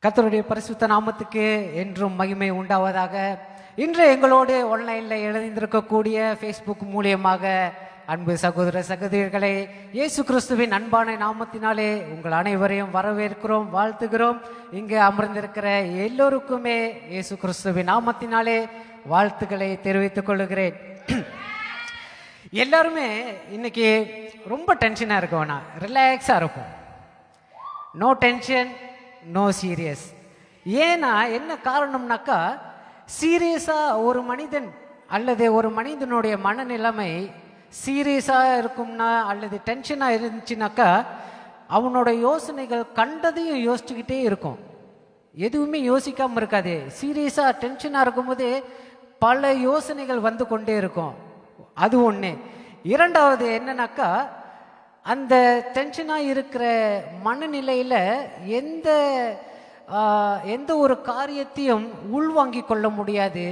கர்த்தருடைய பரிசுத்த நாமத்துக்கு என்றும் மகிமை உண்டாவதாக. இன்று எங்களோடு ஆன்லைனில் இணைந்திருக்கக்கூடிய ஃபேஸ்புக் மூலியமாக அன்பு சகோதர சகோதரிகளை இயேசு கிறிஸ்துவின் அன்பான நாமத்தினாலே உங்கள் அனைவரையும் வரவேற்கிறோம், வாழ்த்துகிறோம். இங்கு அமர்ந்திருக்கிற எல்லோருக்குமே இயேசு கிறிஸ்துவின் நாமத்தினாலே வாழ்த்துக்களை தெரிவித்துக் கொள்கிறேன். எல்லாருமே இன்னைக்கு ரொம்ப டென்ஷனாக இருக்கோம்னா ரிலாக்ஸாக இருக்கும். No tension, no serious. ஏன்னா என்ன காரணம்னாக்கா, சீரியஸாக ஒரு மனிதன் அல்லது ஒரு மனிதனுடைய மனநிலைமை சீரியஸாக இருக்கும்னா அல்லது டென்ஷனாக இருந்துச்சுனாக்கா அவனோட யோசனைகள் கண்டதையும் யோசிச்சுக்கிட்டே இருக்கும், எதுவுமே யோசிக்காமல் இருக்காது. சீரியஸாக டென்ஷனாக இருக்கும்போது பல யோசனைகள் வந்து கொண்டே இருக்கும். அது ஒன்று. இரண்டாவது என்னன்னாக்கா, அந்த டென்ஷனாக இருக்கிற மனநிலையில் எந்த ஒரு காரியத்தையும் உள்வாங்கி கொள்ள முடியாது.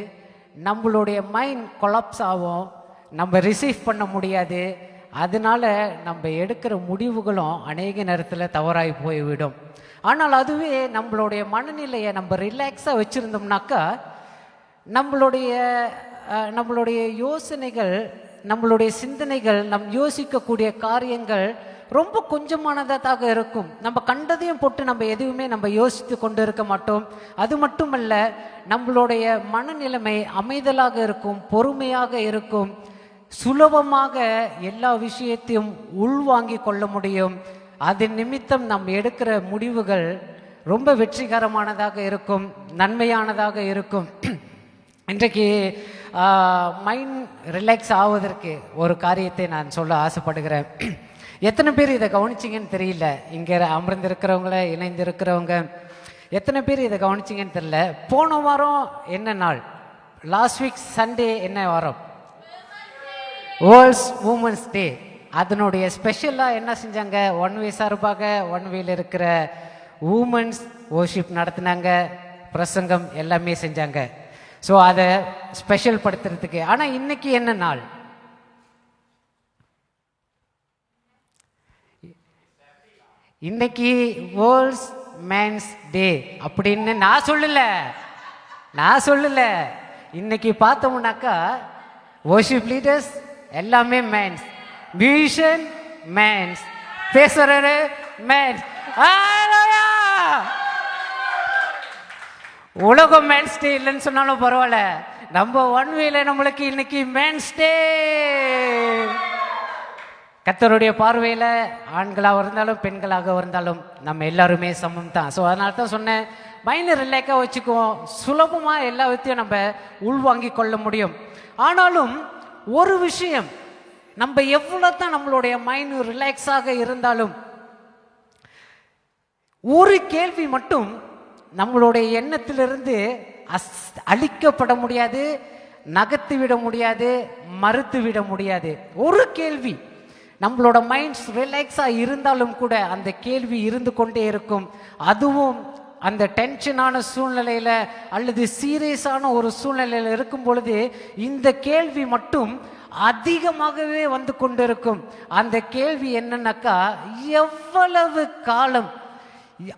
நம்மளுடைய மைண்ட் கொலாப்ஸ் ஆகும், நம்ம ரிசீவ் பண்ண முடியாது. அதனால நம்ம எடுக்கிற முடிவுகளும் அநேக நேரத்தில் தவறாகி போய்விடும். ஆனால் அதுவே நம்மளுடைய மனநிலையை நம்ம ரிலாக்ஸாக வச்சுருந்தோம்னாக்கா நம்மளுடைய யோசனைகள், நம்மளுடைய சிந்தனைகள், நம் யோசிக்கக்கூடிய காரியங்கள் ரொம்ப கொஞ்சமானதாக இருக்கும். நம்ம கண்டதையும் போட்டு நம்ம எதுவுமே நம்ம யோசித்து கொண்டு இருக்க மாட்டோம். அது மட்டுமல்ல, நம்மளுடைய மனநிலைமை அமைதலாக இருக்கும், பொறுமையாக இருக்கும், சுலபமாக எல்லா விஷயத்தையும் உள்வாங்கி கொள்ள முடியும். அதன் நிமித்தம் நாம் எடுக்கிற முடிவுகள் ரொம்ப வெற்றிகரமானதாக இருக்கும், நன்மையானதாக இருக்கும். இன்றைக்கு மைண்ட் ரிலாக்ஸ் ஆவதற்கு ஒரு காரியத்தை நான் சொல்ல ஆசைப்படுகிறேன். எத்தனை பேர் இதை கவனிச்சிங்கன்னு தெரியல. இங்கே அமர்ந்திருக்கிறவங்கள, இணைந்திருக்கிறவங்க எத்தனை பேர் இதை கவனிச்சிங்கன்னு தெரியல. போன வாரம் என்ன நாள்? லாஸ்ட் வீக் சண்டே என்ன வாரம்? World's women's day. அதனுடைய ஸ்பெஷலாக என்ன செஞ்சாங்க? ஒன் வே சார்பாக ஒன் வேல இருக்கிற உமன்ஸ் வர்ஷிப் நடத்தினாங்க, பிரசங்கம் எல்லாமே செஞ்சாங்க. ஸோ அதை ஸ்பெஷல் படுத்துறதுக்கு. ஆனால் இன்னைக்கு என்ன நாள்? இன்னைக்கு வேர்ல்ட்ஸ் மேன்ஸ் டே அப்படின்னு நான் சொல்லல. இன்னைக்கு பார்த்தோம்னாக்கா வர்ஷிப் லீடர்ஸ் எல்லாமே மேன்ஸ், மியூசிஷியன் மேன்ஸ், பேசுறரு மேன்ஸ். உலகம் மேன்ஸ் டே இல்லைன்னு சொன்னாலும் பரவாயில்ல, நம்ம ஒன் வேல நம்மளுக்கு இன்னைக்கு மேன்ஸ் டே. கர்த்தருடைய பார்வையில் ஆண்களாக இருந்தாலும் பெண்களாக இருந்தாலும் நம்ம எல்லாருமே சமம் தான். ஸோ அதனால தான் சொன்னேன், மைண்டை ரிலாக்ஸாக வச்சுக்குவோம், சுலபமாக எல்லா வித்தையும் நம்ம உள்வாங்கி கொள்ள முடியும். ஆனாலும் ஒரு விஷயம், நம்ம எவ்வளோ தான் நம்மளுடைய மைண்ட் ரிலாக்ஸாக இருந்தாலும் ஒரு கேள்வி மட்டும் நம்மளுடைய எண்ணத்திலிருந்து அழிக்கப்பட முடியாது, நகர்த்து விட முடியாது, மறுத்து விட முடியாது. ஒரு கேள்வி நம்மளோட மைண்ட்ஸ் ரிலாக்ஸாக இருந்தாலும் கூட அந்த கேள்வி இருந்து கொண்டே இருக்கும். அதுவும் அந்த டென்ஷனான சூழ்நிலையில் அல்லது சீரியஸான ஒரு சூழ்நிலையில் இருக்கும் பொழுது இந்த கேள்வி மட்டும் அதிகமாகவே வந்து கொண்டிருக்கும். அந்த கேள்வி என்னன்னாக்கா, எவ்வளவு காலம்,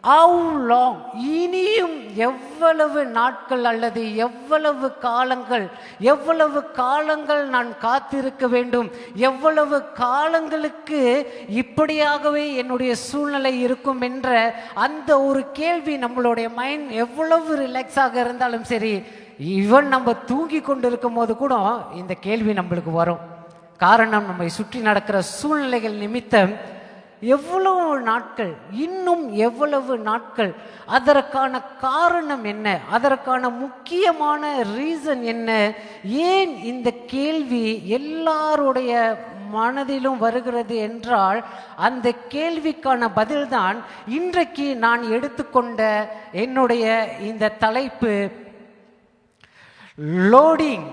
how long, இனியும் எவ்வளவு நாட்கள் அல்லது எவ்வளவு காலங்கள் நான் காத்திருக்க வேண்டும், எவ்வளவு காலங்களுக்கு இப்படியாகவே என்னுடைய சூழ்நிலை இருக்கும் என்ற அந்த ஒரு கேள்வி. நம்மளுடைய மைண்ட் எவ்வளவு ரிலாக்ஸாக இருந்தாலும் சரி, ஈவன் நம்ம தூங்கி கொண்டு இருக்கும் போது கூட இந்த கேள்வி நம்மளுக்கு வரும். காரணம், நம்மை சுற்றி நடக்கிற சூழ்நிலைகள் நிமித்தம் எவ்வளவு நாட்கள், இன்னும் எவ்வளவு நாட்கள், அதற்கான காரணம் என்ன, அதற்கான முக்கியமான ரீசன் என்ன, ஏன் இந்த கேள்வி எல்லாருடைய மனதிலும் வருகிறது என்றால், அந்த கேள்விக்கான பதில்தான் இன்றைக்கு நான் எடுத்துக்கொண்ட என்னுடைய இந்த தலைப்பு, லோடிங்.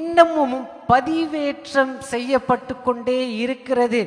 இன்னமும் பதிவேற்றம் செய்யப்பட்டு கொண்டே இருக்கிறது.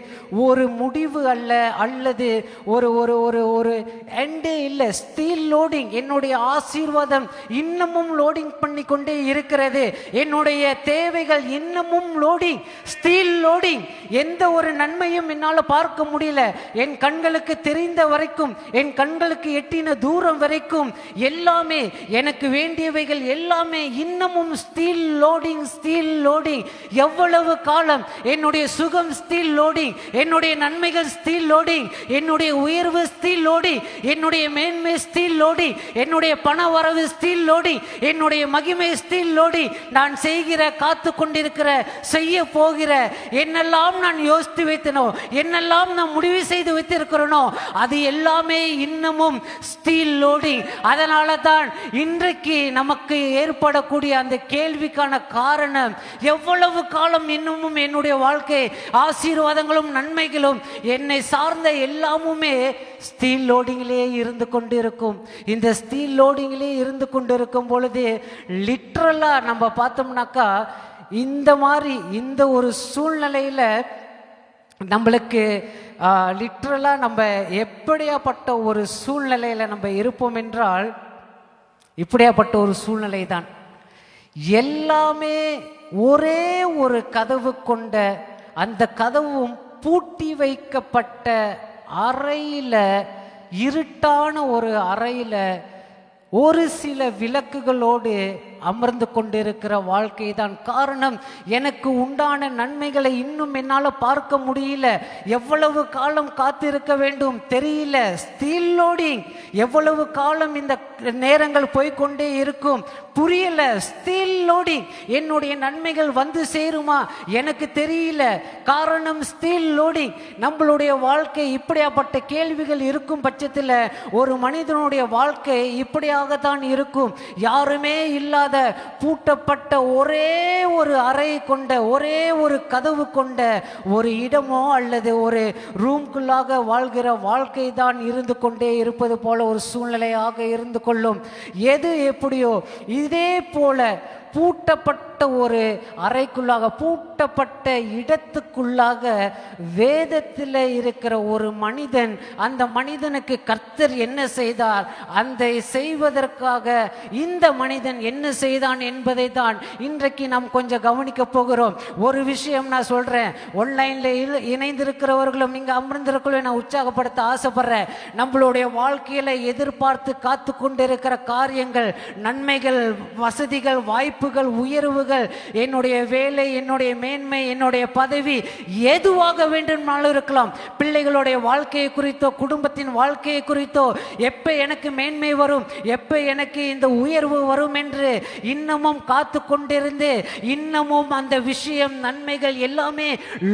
ஒரு முடிவு அல்ல, அல்லது ஒரு ஒரு ஒரு ஒரு எண்டே இல்லை. Steel loading. என்னுடைய ஆசீர்வாதம் இன்னமும் லோடிங் பண்ணி கொண்டே இருக்கிறது. என்னுடைய தேவைகள் இன்னமும் லோடிங், ஸ்டீல் லோடிங். எந்த ஒரு நன்மையும் என்னால் பார்க்க முடியல. என் கண்களுக்கு தெரிந்த வரைக்கும், என் கண்களுக்கு எட்டின தூரம் வரைக்கும் எல்லாமே எனக்கு வேண்டியவைகள் எல்லாமே இன்னமும் ஸ்டீல் லோடிங், ஸ்டீல் லோடிங். எவ்வளவு காலம் என்னுடைய சுகம் ஸ்டீல் லோடிங், என்னுடைய நன்மைகள் ஸ்டீல் லோடிங், என்னுடைய உயர்வு ஸ்டீல் லோடிங், என்னுடைய மேன்மை ஸ்டீல் லோடிங், என்னுடைய பண வரவு ஸ்டீல் லோடிங், என்னுடைய மகிமை ஸ்டீல் லோடிங். நான் செய்கிற, காத்து கொண்டிருக்கிற, செய்ய போகிற என்னெல்லாம் நான் யோசித்து வைத்தனோ, என்னெல்லாம் நான் முடிவு செய்து வைத்திருக்கிறனோ, அது எல்லாமே இன்னமும் ஸ்டீல் லோடிங். அதனால தான் இன்றைக்கு நமக்கு ஏற்படக்கூடிய அந்த கேள்விக்கான காரணம், எவ்வளவு காலம் இன்னமும் என்னுடைய வாழ்க்கை ஆசீர்வாதங்களும் நன்மைகளும் என்னை சார்ந்த எல்லாமுமே ஸ்டீல் லோடிங்கிலே இருந்து கொண்டிருக்கும். இந்த ஸ்டீல் லோடிங்கிலே இருந்து கொண்டிருக்கும் பொழுது லிட்ரலா நம்ம பார்த்தோம்னாக்கா, இந்த மாதிரி இந்த ஒரு சூழ்நிலையில நம்மளுக்கு லிட்ரலா நம்ம எப்படியாப்பட்ட ஒரு சூழ்நிலையில நம்ம இருப்போம் என்றால், இப்படியாப்பட்ட ஒரு சூழ்நிலை தான். எல்லாமே ஒரே ஒரு கதவு கொண்ட, அந்த கதவும் பூட்டி வைக்கப்பட்ட அறையில, இருட்டான ஒரு அறையில ஒரு சில விளக்குகளோடு அமர்ந்து கொண்டிருக்கிற வாழ்க்கை தான். காரணம், எனக்கு உண்டான நன்மைகளை இன்னும் என்னால் பார்க்க முடியல. எவ்வளவு காலம் காத்திருக்க வேண்டும் தெரியல. Steel loading. எவ்வளவு காலம் இந்த நேரங்கள் போய்கொண்டே இருக்கும் புரியல. Steel loading. என்னுடைய நன்மைகள் வந்து சேருமா எனக்கு தெரியல. காரணம் ஸ்டீல் லோடிங். நம்மளுடைய வாழ்க்கை இப்படியாப்பட்ட கேள்விகள் இருக்கும் பட்சத்தில் ஒரு மனிதனுடைய வாழ்க்கை இப்படியாகத்தான் இருக்கும். யாருமே இல்லாத பூட்டப்பட்ட ஒரே ஒரு அறை கொண்ட, ஒரே ஒரு கதவு கொண்ட ஒரு இடமோ அல்லது ஒரு ரூம்குள்ளாக வாழ்கிற வாழ்க்கை தான் இருந்து கொண்டே இருப்பது போல ஒரு சூழ்நிலையாக இருந்து கொள்ளும். எது எப்படியோ இதே போல பூட்டப்பட்ட ஒரு அறைக்குள்ளாக, பூட்டப்பட்ட இடத்துக்குள்ளாக வேதத்தில் இருக்கிற ஒரு மனிதன், அந்த மனிதனுக்கு கர்த்தர் என்ன செய்தார், அந்த செய்வதற்காக இந்த மனிதன் என்ன செய்தான் என்பதை தான் இன்றைக்கு நாம் கொஞ்சம் கவனிக்க போகிறோம். ஒரு விஷயம் நான் சொல்றேன், ஆன்லைன்ல இணைந்திருக்கிறவர்களும் இங்க அமர்ந்திருக்கிறவர்களும் நான் உற்சாகப்படுத்த ஆசைப்படுறேன். நம்மளுடைய வாழ்க்கையில எதிர்பார்த்து காத்து கொண்டிருக்கிற காரியங்கள், நன்மைகள், வசதிகள், வாய்ப்புகள், உயர்வுகள், என்னுடைய வேலை, என்னுடைய மேன்மை, என்னுடைய பதவி, எதுவாக வேண்டுமானாலும் இருக்கலாம். பிள்ளைகளுடைய வாழ்க்கையை குறித்தோ, குடும்பத்தின் வாழ்க்கையை குறித்தோ, எப்ப எனக்கு மேன்மை வரும், எப்ப எனக்கு இந்த உயர்வு வரும் என்று இன்னமும் காத்து கொண்டிருந்து, இன்னமும் அந்த விஷயம், நன்மைகள் எல்லாமே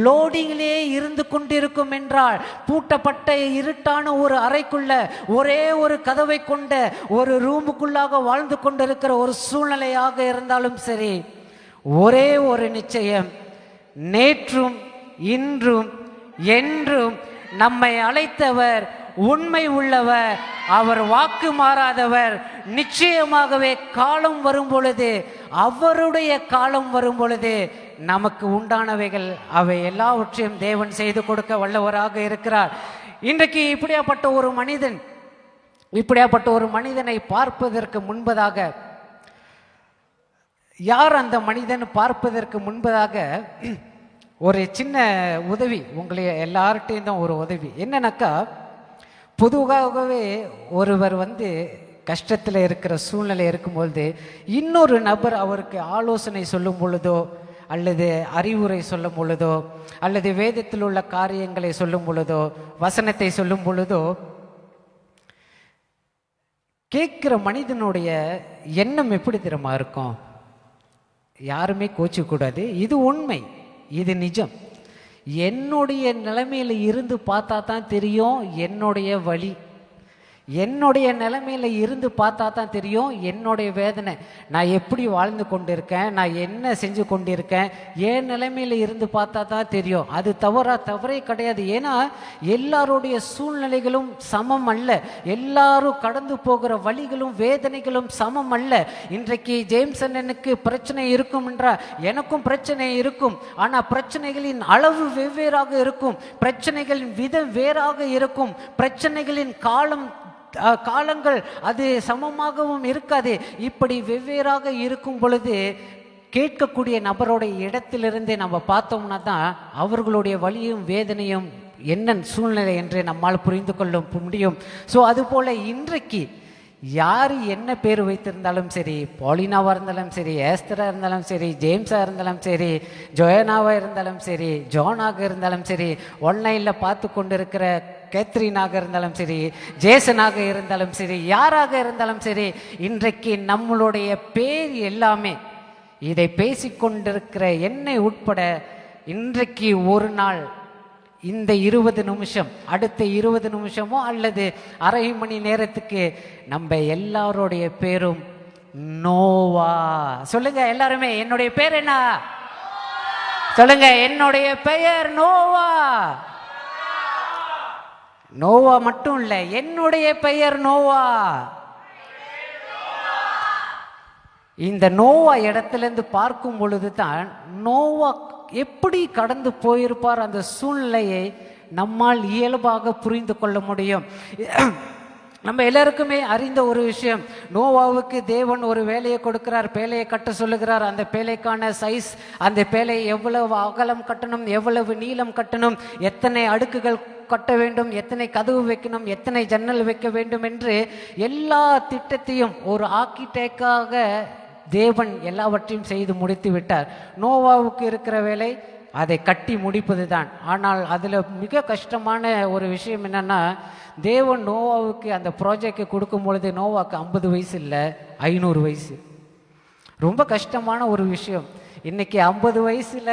லோடிங்கிலே இருந்து கொண்டிருக்கும் என்றால், பூட்டப்பட்ட இருட்டான ஒரு அறைக்குள்ள ஒரே ஒரு கதவை கொண்ட ஒரு ரூமுக்குள்ளாக வாழ்ந்து கொண்டிருக்கிற ஒரு சூழ்நிலையாக இருந்தாலும் சரி, ஒரே ஒரு நிச்சயம், நேற்றும் இன்றும் என்றும் நம்மை அழைத்தவர் உண்மை உள்ளவர், அவர் வாக்கு மாறாதவர். நிச்சயமாகவே காலம் வரும் பொழுது, அவருடைய காலம் வரும் பொழுது நமக்கு உண்டானவைகள் அவை எல்லாவற்றையும் தேவன் செய்து கொடுக்க வல்லவராக இருக்கிறார். இன்றைக்கு இப்படியாப்பட்ட ஒரு மனிதனை பார்ப்பதற்கு முன்பதாக, யார் அந்த மனிதன் பார்ப்பதற்கு முன்பதாக ஒரு சின்ன உதவி, உங்களை எல்லார்ட்டையும் தான் ஒரு உதவி. என்னன்னாக்கா, பொதுவாகவே ஒருவர் கஷ்டத்தில் இருக்கிற சூழ்நிலை இருக்கும்பொழுது இன்னொரு நபர் அவருக்கு ஆலோசனை சொல்லும் பொழுதோ, அல்லது அறிவுரை சொல்லும் பொழுதோ, அல்லது வேதத்தில் உள்ள காரியங்களை சொல்லும் பொழுதோ, வசனத்தை சொல்லும் பொழுதோ, கேட்கிற மனிதனுடைய எண்ணம் எப்படி தெரியுமா இருக்கும்? யாருமே கோச்சிக்கூடாது, இது உண்மை, இது நிஜம். என்னுடைய நிலைமையில இருந்து பார்த்தா தான் தெரியும் என்னுடைய வழி. என்னுடைய நிலைமையில இருந்து பார்த்தா தான் தெரியும் என்னுடைய வேதனை. நான் எப்படி வாழ்ந்து கொண்டிருக்கேன், நான் என்ன செஞ்சு கொண்டிருக்கேன், என் நிலைமையில இருந்து பார்த்தா தான் தெரியும். அது தவறே கிடையாது. ஏன்னா எல்லாருடைய சூழ்நிலைகளும் சமம் அல்ல, எல்லாரும் கடந்து போகிற வழிகளும் வேதனைகளும் சமம் அல்ல. இன்றைக்கு ஜேம்ஸ் அண்ணனுக்கு பிரச்சனை இருக்கும் என்றால் எனக்கும் பிரச்சனை இருக்கும். ஆனால் பிரச்சனைகளின் அளவு வெவ்வேறாக இருக்கும், பிரச்சனைகளின் விதம் வேறாக இருக்கும், பிரச்சனைகளின் காலங்கள் அது சமமாகவும் இருக்காது. இப்படி வெவ்வேறாக இருக்கும் பொழுது கேட்கக்கூடிய நபருடைய இடத்திலிருந்தே நம்ம பார்த்தோம்னா தான் அவர்களுடைய வலியும் வேதனையும் என்ன சூழ்நிலை என்று நம்மால் புரிந்து கொள்ள முடியும். ஸோ அதுபோல இன்றைக்கு யார் என்ன பேர் வைத்திருந்தாலும் சரி, பாலினாவாக இருந்தாலும் சரி, ஏஸ்தராக இருந்தாலும் சரி, ஜேம்ஸாக இருந்தாலும் சரி, ஜோயனாவாக இருந்தாலும் சரி, ஜானாக இருந்தாலும் சரி, ஆன்லைனில் பார்த்து கொண்டிருக்கிற கேத்ரினாக இருந்தாலும் சரி, ஜேசனாக இருந்தாலும் சரி, யாராக இருந்தாலும் சரி, இன்றைக்கு நம்மளுடைய பேர் எல்லாமே இதை பேசிக்கொண்டிருக்கிற என்னை உட்பட இன்றைக்கு ஒரு நாள் இந்த 20 நிமிஷம், அடுத்த 20 நிமிஷமோ அல்லது அரை மணி நேரத்துக்கு நம்ம எல்லாருடைய பேரும் நோவா. சொல்லுங்க எல்லாருமே, என்னுடைய பேர் என்ன சொல்லுங்க. என்னுடைய பெயர் நோவா. நோவா மட்டும் இல்ல, என்னுடைய பெயர் நோவா. இந்த நோவா இடத்திலிருந்து பார்க்கும் பொழுது தான் நோவா எப்படி கடந்து போயிருப்பார், அந்த சூழ்நிலையை நம்மால் இயல்பாக புரிந்து கொள்ள முடியும். நம்ம எல்லாருக்குமே அறிந்த ஒரு விஷயம், நோவாவுக்கு தேவன் ஒரு வேலையை கொடுக்கிறார், பேழையை கட்ட சொல்லுகிறார். அந்த பேழைக்கான சைஸ், அந்த பேழை எவ்வளவு அகலம் கட்டணும், எவ்வளவு நீளம் கட்டணும், எத்தனை அடுக்குகள் கட்ட வேண்டும், எத்தனை கதவு வைக்கணும், எத்தனை ஜன்னல் வைக்க வேண்டும் என்று எல்லா திட்டத்தையும் ஒரு ஆர்க்கிடெக்டாக தேவன் எல்லாவற்றையும் செய்து முடித்து விட்டார். நோவாவுக்கு இருக்கிற வேலை அதை கட்டி முடிப்பது தான். ஆனால் அதில் மிக கஷ்டமான ஒரு விஷயம் என்னன்னா, தேவன் நோவாவுக்கு அந்த ப்ராஜெக்டை கொடுக்கும் பொழுது நோவாவுக்கு 50 வயசு இல்லை, 500 வயசு. ரொம்ப கஷ்டமான ஒரு விஷயம். இன்னைக்கு 50 வயசுல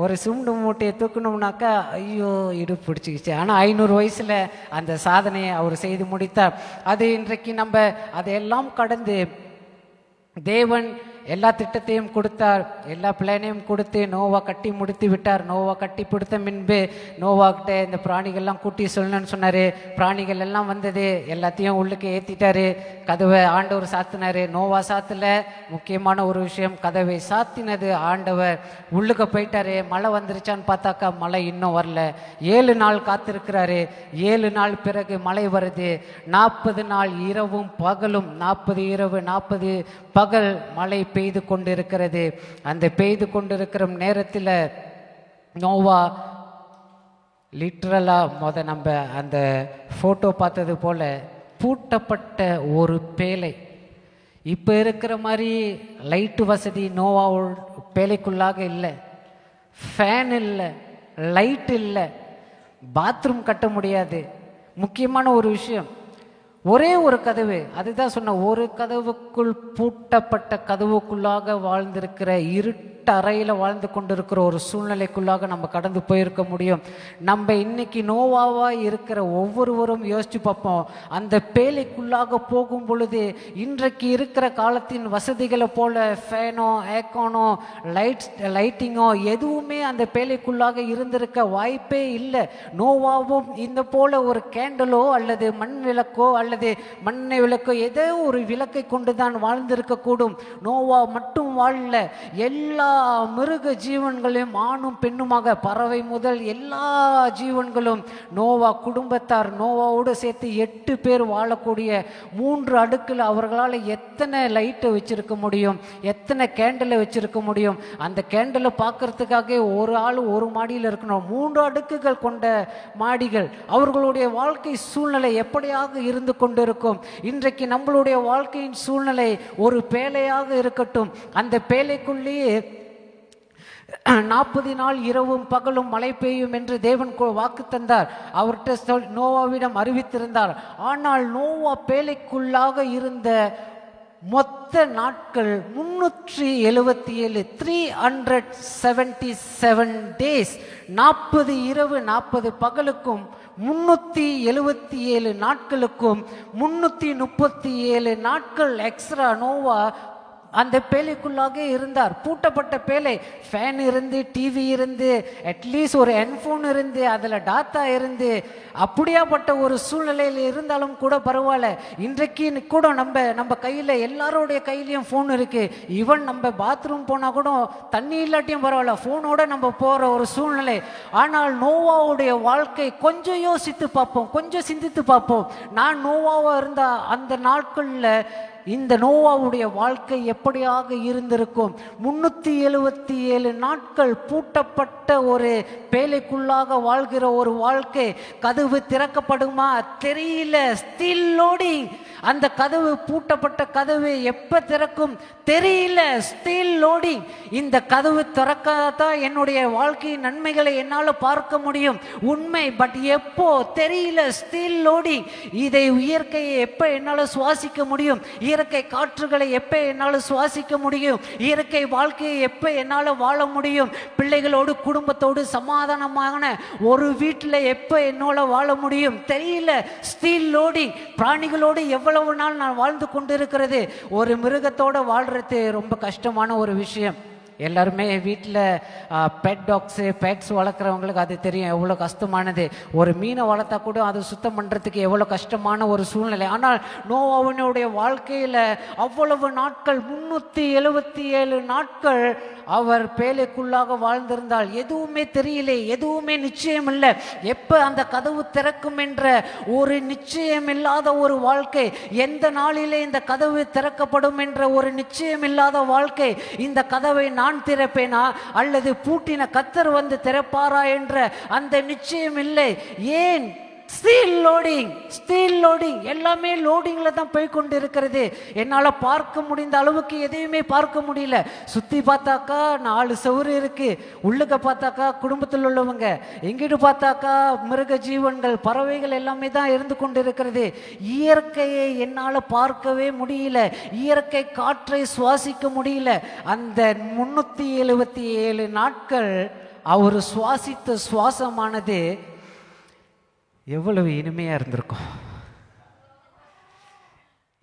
ஒரு சுண்டு மூட்டையை தூக்கணும்னாக்கா ஐயோ இடுப்பு பிடிச்சிக்கிச்சு. ஆனால் 500 வயசுல அந்த சாதனையை அவர் செய்து முடித்தார். அது இன்றைக்கு நம்ம அதையெல்லாம் கடந்து தேவன் எல்லா திட்டத்தையும் கொடுத்தார், எல்லா பிளானையும் கொடுத்து நோவா கட்டி முடித்து விட்டார். நோவா கட்டி பிடித்த முன்பு நோவாக்கிட்ட இந்த பிராணிகள்லாம் கூட்டி சொல்லணும்னு சொன்னார். பிராணிகள் எல்லாம் வந்தது, எல்லாத்தையும் உள்ளுக்கு ஏற்றிட்டாரு. கதவை ஆண்டவர் சாத்தினார். நோவா சாத்தல. முக்கியமான ஒரு விஷயம், கதவை சாத்தினது ஆண்டவர். உள்ளுக்க போயிட்டாரு. மழை வந்துருச்சான்னு பார்த்தாக்கா மழை இன்னும் வரல. 7 நாள் காத்திருக்கிறாரு. 7 நாள் பிறகு மழை வருது. 40 நாள் இரவும் பகலும், 40 இரவு 40 பகல் மழை பெய்து கொண்டிருக்கிறது. அந்த பெய்து கொண்டிருக்கிற நேரத்தில் நோவா லிட்ரலா நம்ம அந்த போட்டோ பார்த்தது போல பூட்டப்பட்ட ஒரு பேழை. இப்போ இருக்கிற மாதிரி லைட்டு வசதி நோவா பேழைக்குள்ளாக இல்லை, ஃபேன் இல்லை, லைட் இல்லை, பாத்ரூம் கட்ட முடியாது. முக்கியமான ஒரு விஷயம், ஒரே ஒரு கதவு. அதுதான் சொன்ன, ஒரு கதவுக்குள் பூட்டப்பட்ட கதவுக்குள்ளாக வாழ்ந்திருக்கிற இருட்டு அறையில் வாழ்ந்து கொண்டிருக்கிற ஒரு சூழ்நிலைக்குள்ளாக நம்ம கடந்து போயிருக்க முடியும். நம்ம இன்னைக்கு நோவாவா இருக்கிற ஒவ்வொருவரும் யோசிச்சு பார்ப்போம். அந்த பேழைக்குள்ளாக போகும் பொழுது இன்றைக்கு இருக்கிற காலத்தின் வசதிகளை போல ஃபேனோ ஏக்கோனோ லைட்டிங்கோ எதுவுமே அந்த பேழைக்குள்ளாக இருந்திருக்க வாய்ப்பே இல்லை. நோவாவும் இந்த போல ஒரு கேண்டலோ அல்லது மண் விளக்கோ அல்லது மண்ணை விளக்கோ ஏதோ ஒரு விளக்கை கொண்டுதான் வாழ்ந்திருக்க கூடும். நோவா மட்டும் வாழல, எல்லா மிருக ஜீவன்களையும் ஆணும் பெண்ணுமாக, பறவை முதல் எல்லா ஜீவன்களும், நோவா குடும்பத்தார், நோவாவோடு சேர்த்து 8 பேர் வாழக்கூடிய 3 அடுக்கில் அவர்களால் எத்தனை லைட்டை வச்சிருக்க முடியும், எத்தனை கேண்டலை வச்சிருக்க முடியும்? அந்த கேண்டலை பார்க்கறதுக்காக ஒரு ஆள் ஒரு மாடியில் இருக்கணும். 3 அடுக்குகள் கொண்ட மாடிகள். அவர்களுடைய வாழ்க்கை சூழ்நிலை எப்படியாக இருந்து கொண்டிருக்கும்? இன்றைக்கு நம்மளுடைய வாழ்க்கையின் சூழ்நிலை ஒரு பேழையாக இருக்கட்டும். அந்த பேழைக்குள்ளேயே 40 நாள் இரவும் பகலும் மழை பெய்யும் என்று தேவன் வாக்கு தந்தார். அவர்கிட்ட நோவாவிடம் அறிவித்திருந்தார். ஆனால் நோவா பேழைக்குள்ளாக இருந்த மொத்த நாட்கள் 377, 377 டேஸ். 40 இரவு 40 பகலுக்கும் 377 நாட்களுக்கும் 337 நாட்கள் எக்ஸ்ட்ரா நோவா அந்த பேழைக்குள்ளாக இருந்தார். பூட்டப்பட்ட பேழை, ஃபேன் இருந்து, டிவி இருந்து, அட்லீஸ்ட் ஒரு ஹெட்ஃபோன் இருந்து, அதில் டாட்டா இருந்து, அப்படியாப்பட்ட ஒரு சூழ்நிலையில் இருந்தாலும் கூட பரவாயில்ல. இன்றைக்கு கூட நம்ம கையில், எல்லாரோடைய கையிலையும் ஃபோன் இருக்கு. ஈவன் நம்ம பாத்ரூம் போனால் கூட தண்ணி இல்லாட்டியும் பரவாயில்ல, ஃபோனோட நம்ம போகிற ஒரு சூழ்நிலை. ஆனால் நோவாவுடைய வாழ்க்கை கொஞ்சம் யோசித்து பார்ப்போம், கொஞ்சம் சிந்தித்து பார்ப்போம். நான் நோவாவாக இருந்த அந்த நாட்களில் இந்த நோவாவுடைய வாழ்க்கை எப்படியாக இருந்திருக்கும்? 377 நாட்கள் பூட்டப்பட்ட ஒரு பேழைக்குள்ளாக வாழ்கிற ஒரு வாழ்க்கை. கதவு திறக்கப்படுமா தெரியல, ஸ்டில் லோடிங். அந்த கதவு, பூட்டப்பட்ட கதவு எப்ப திறக்கும் தெரியல, ஸ்டில் லோடிங். இந்த கதவு திறக்காதான் என்னுடைய வாழ்க்கையின் நன்மைகளை என்னால் பார்க்க முடியும், உண்மை. பட் எப்போ தெரியல, ஸ்டில் லோடிங். இதை இயற்கையை எப்ப என்னால் சுவாசிக்க முடியும்? இயற்கை காற்றுகளை எப்ப என்னால் சுவாசிக்க முடியும்? இயற்கை வாழ்க்கையை எப்ப என்னால் வாழ முடியும்? பிள்ளைகளோடு, குடும்பத்தோடு சமாதானமான ஒரு வீட்டில் எப்ப என்னால் வாழ முடியும் தெரியல, ஸ்டில் லோடிங். பிராணிகளோடு எவ்வளவு நாள் நான் வாழ்ந்து கொண்டிருக்கிறது. ஒரு மிருகத்தோடு வாழ்றது ரொம்ப கஷ்டமான ஒரு விஷயம். எல்லாருமே வீட்டில் பெட் டாக்ஸு, பெட்ஸ் வளர்க்குறவங்களுக்கு அது தெரியும் எவ்வளோ கஷ்டமானது. ஒரு மீனை வளர்த்தா கூட அது சுத்தம் பண்ணுறதுக்கு எவ்வளோ கஷ்டமான ஒரு சூழ்நிலை. ஆனால் நோவாவினுடைய வாழ்க்கையில் அவ்வளவு நாட்கள், 377 நாட்கள் அவர் பேழைக்குள்ளாக வாழ்ந்திருந்தால் எதுவுமே தெரியல, எதுவுமே நிச்சயம் இல்லை. எப்போ அந்த கதவு திறக்கும் என்ற ஒரு நிச்சயம் இல்லாத ஒரு வாழ்க்கை, எந்த நாளிலே இந்த கதவு திறக்கப்படும் என்ற ஒரு நிச்சயம் இல்லாத வாழ்க்கை. இந்த கதவை நான் திறப்பேனா அல்லது பூட்டின கர்த்தர் வந்து திறப்பாரா என்ற அந்த நிச்சயம் இல்லை. ஏன்? Still loading, still loading. எல்லாமே லோடிங்ல தான் போய் கொண்டு இருக்கிறது. என்னால் பார்க்க முடிந்த அளவுக்கு எதையுமே பார்க்க முடியல. சுற்றி பார்த்தாக்கா 4 செவுறு இருக்கு, உள்ளுக்க பார்த்தாக்கா குடும்பத்தில் உள்ளவங்க, எங்கிட்டு பார்த்தாக்கா மிருக ஜீவன்கள், பறவைகள் எல்லாமே தான் இருந்து கொண்டு இருக்கிறது. இயற்கையை என்னால் பார்க்கவே முடியல, இயற்கை காற்றை சுவாசிக்க முடியல. அந்த 377 நாட்கள் அவர் சுவாசித்த சுவாசமானது எவ்வளவு இனிமையாக இருந்திருக்கும்.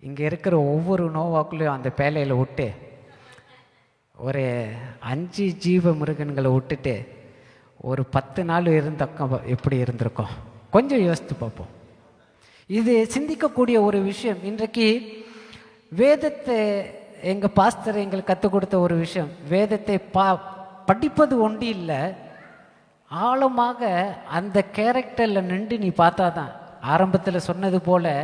இங்கே இருக்கிற ஒவ்வொரு நோவாக்குள்ளையும் அந்த பேழையில் விட்டு ஒரு 5 ஜீவ மிருகன்களை விட்டுட்டு ஒரு 10 நாள் இருந்தக்கம் எப்படி இருந்திருக்கும்? கொஞ்சம் யோசித்து பார்ப்போம். இது சிந்திக்கக்கூடிய ஒரு விஷயம். இன்றைக்கு வேதத்தை எங்கள் பாஸ்டர் எங்களுக்கு கற்றுக் கொடுத்த ஒரு விஷயம், வேதத்தை படிப்பது ஒன்று இல்லை, ஆழமாக அந்த கேரக்டரில் நின்று நீ பார்த்தா தான். ஆரம்பத்தில் சொன்னது போல்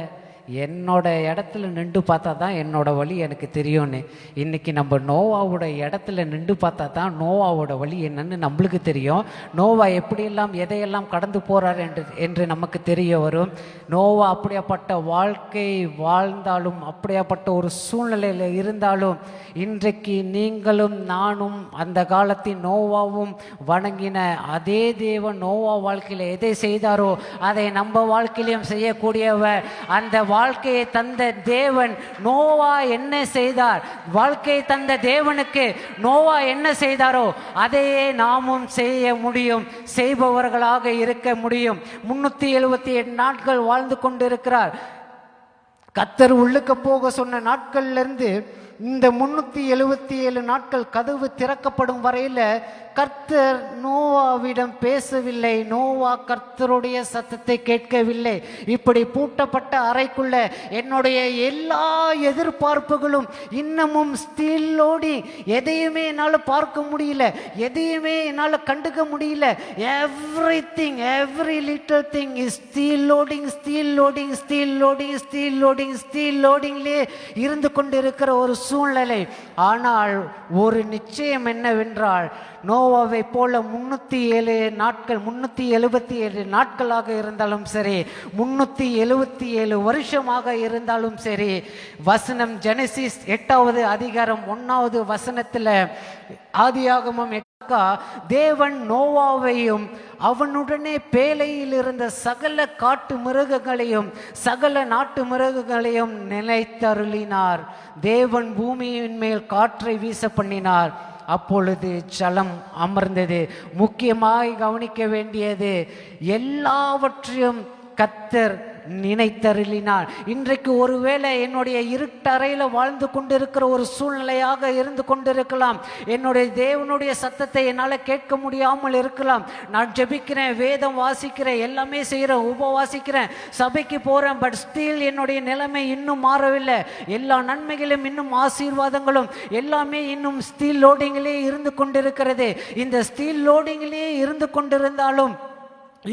என்னோட இடத்துல நின்று பார்த்தா தான் என்னோட வழி எனக்கு தெரியும்னு. இன்றைக்கி நம்ம நோவாவோட இடத்துல நின்று பார்த்தா தான் நோவாவோட வழி என்னன்னு நம்மளுக்கு தெரியும். நோவா எப்படியெல்லாம் எதையெல்லாம் கடந்து போகிறார் என்று நமக்கு தெரிய வரும். நோவா அப்படியாப்பட்ட வாழ்க்கை வாழ்ந்தாலும், அப்படியாப்பட்ட ஒரு சூழ்நிலையில் இருந்தாலும், இன்றைக்கு நீங்களும் நானும் அந்த காலத்தின் நோவாவும் வணங்கின அதே தேவன் நோவா வாழ்க்கையில் எதை செய்தாரோ அதை நம்ம வாழ்க்கையிலையும் செய்யக்கூடியவர். அந்த வாழ்க்கையை தந்த தேவன் நோவா என்ன செய்தார், வாழ்க்கையை தந்த தேவனுக்கு நோவா என்ன செய்தாரோ அதையே நாமும் செய்ய முடியும், செய்பவர்களாக இருக்க முடியும். 378 நாட்கள் வாழ்ந்து கொண்டிருக்கிறார். கர்த்தர் உள்ளுக்க போக சொன்ன நாட்கள்ல இருந்து இந்த 377 நாட்கள் கதவு திறக்கப்படும் வரையில கர்த்தர் நோவாவிடம் பேசவில்லை. நோவா கர்த்தருடைய சத்தத்தை கேட்கவில்லை. இப்படி பூட்டப்பட்ட அறைக்குள்ள என்னுடைய எல்லா எதிர்பார்ப்புகளும் இன்னமும் ஸ்டில் லோடிங். எதையுமே என்னால் பார்க்க முடியல, எதையுமே என்னால் கண்டுக்க முடியல. Everything, every little thing is still loading, still loading, still loading, still loading, still லோடிங்லே இருந்து கொண்டிருக்கிற ஒரு சூழ்நிலை. ஆனால் ஒரு நிச்சயம் என்னவென்றால், நோவாவை போல 307 நாட்கள், 377 நாட்களாக இருந்தாலும் சரி, 377 வருஷமாக இருந்தாலும் சரி, வசனம் ஜெனசிஸ் 8வது அதிகாரம் 1வது வசனத்தில், ஆதியாகமம் தேவன் நோவாவையும் அவனுடனே பேழையில் இருந்த சகல காட்டு மிருகங்களையும் சகல நாட்டு மிருகங்களையும் நிலைத்தருளினார். தேவன் பூமியின் மேல் காற்றை வீச பண்ணினார், அப்பொழுது ஜலம் அமர்ந்தது. முக்கியமாய் கவனிக்க வேண்டியது, எல்லாவற்றையும் கர்த்தர் நினைத்தருளினார். இன்றைக்கு ஒருவேளை என்னுடைய இருட்டறையில் வாழ்ந்து கொண்டிருக்கிற ஒரு சூழ்நிலையாக இருந்து கொண்டிருக்கலாம். என்னுடைய தேவனுடைய சத்தத்தை என்னால் கேட்க முடியாமல் இருக்கலாம். நான் ஜெபிக்கிறேன், வேதம் வாசிக்கிறேன், எல்லாமே செய்கிறேன், உபவாசிக்கிறேன், சபைக்கு போகிறேன். பட் ஸ்டில் என்னுடைய நிலைமை இன்னும் மாறவில்லை. எல்லா நன்மைகளும் இன்னும் ஆசீர்வாதங்களும் எல்லாமே இன்னும் ஸ்டீல் லோடிங்கிலே இருந்து கொண்டிருக்கிறது. இந்த ஸ்டீல் லோடிங்கிலே இருந்து கொண்டிருந்தாலும்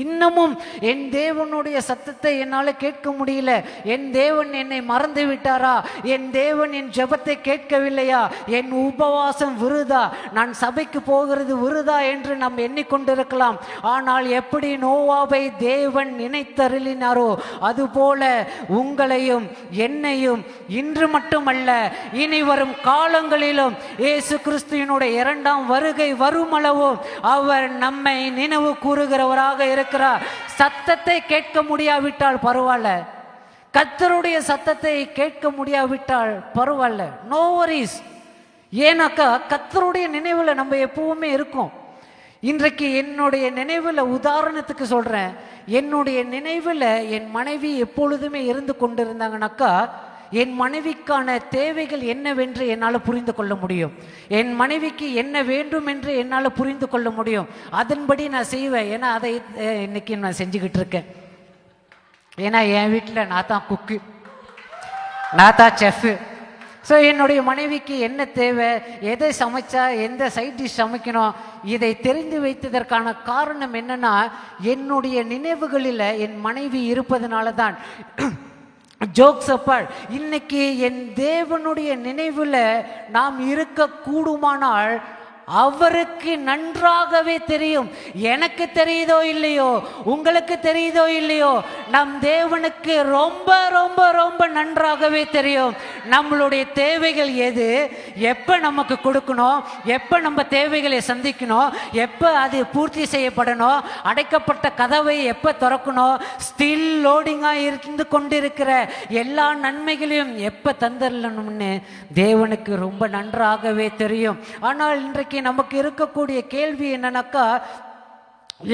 இன்னமும் என் தேவனுடைய சத்தத்தை என்னால் கேட்க முடியல. என் தேவன் என்னை மறந்து விட்டாரா? என் தேவன் என் ஜெபத்தை கேட்கவில்லையா? என் உபவாசம் விருதா? நான் சபைக்கு போகிறது விருதா என்று நாம் எண்ணிக்கொண்டிருக்கலாம். ஆனால் எப்படி நோவாவை தேவன் நினைத்தருளினாரோ அதுபோல உங்களையும் என்னையும் இன்று மட்டுமல்ல, இனி வரும் காலங்களிலும் இயேசு கிறிஸ்துவினுடைய இரண்டாம் வருகை வருமளவும் அவர் நம்மை நினைவு கூறுகிறவராக இருக்கிறார். சத்தத்தை கேட்க முடியாவிட்டால் பரவாயில்ல, கர்த்தருடைய சத்தத்தை கேட்க முடியாவிட்டால் பரவாயில்ல, நோ வரிஸ். ஏன்னாக்கா கர்த்தருடைய நினைவில் நம்ம எப்பவுமே இருக்கும். இன்றைக்கு என்னுடைய நினைவில் உதாரணத்துக்கு சொல்றேன், என்னுடைய நினைவில் என் மனைவி எப்பொழுதுமே இருந்து கொண்டிருந்தாங்கனாக்கா என் மனைவிக்கான தேவைகள் என்னவென்று என்னால் புரிந்து கொள்ள முடியும். என் மனைவிக்கு என்ன வேண்டும் என்று என்னால் புரிந்து கொள்ள முடியும். அதன்படி நான் செய்வேன். ஏன்னா அதை இன்னைக்கு நான் செஞ்சுக்கிட்டு இருக்கேன். ஏன்னா என் வீட்டில் நான் தான் குக்கு, நான் தான் செஃப்பு. ஸோ என்னுடைய மனைவிக்கு என்ன தேவை, எதை சமைச்சா எந்த சைட் டிஷ் சமைக்கணும், இதை தெரிந்து வைத்ததற்கான காரணம் என்னன்னா என்னுடைய நினைவுகளில் என் மனைவி இருப்பதனால தான். ஜோக்ஸ் அப்பார்ட், இன்னைக்கு என் தேவனுடைய நினைவில் நாம் இருக்க கூடுமானால் அவருக்கு நன்றாகவே தெரியும். எனக்கு தெரியுதோ இல்லையோ, உங்களுக்கு தெரியுதோ இல்லையோ, நம் தேவனுக்கு ரொம்ப ரொம்ப ரொம்ப நன்றாகவே தெரியும் நம்மளுடைய தேவைகள் எது, எப்போ நமக்கு கொடுக்கணும், எப்போ நம்ம தேவைகளை சந்திக்கணும், எப்போ அது பூர்த்தி செய்யப்படணும், அடைக்கப்பட்ட கதவை எப்போ திறக்கணும், ஸ்டில் லோடிங்காக இருந்து கொண்டிருக்கிற எல்லா நன்மைகளையும் எப்போ தந்துடணும்னு தேவனுக்கு ரொம்ப நன்றாகவே தெரியும். ஆனால் இன்றைக்கு நமக்கு இருக்கக்கூடிய கேள்வி என்னன்னாக்கா,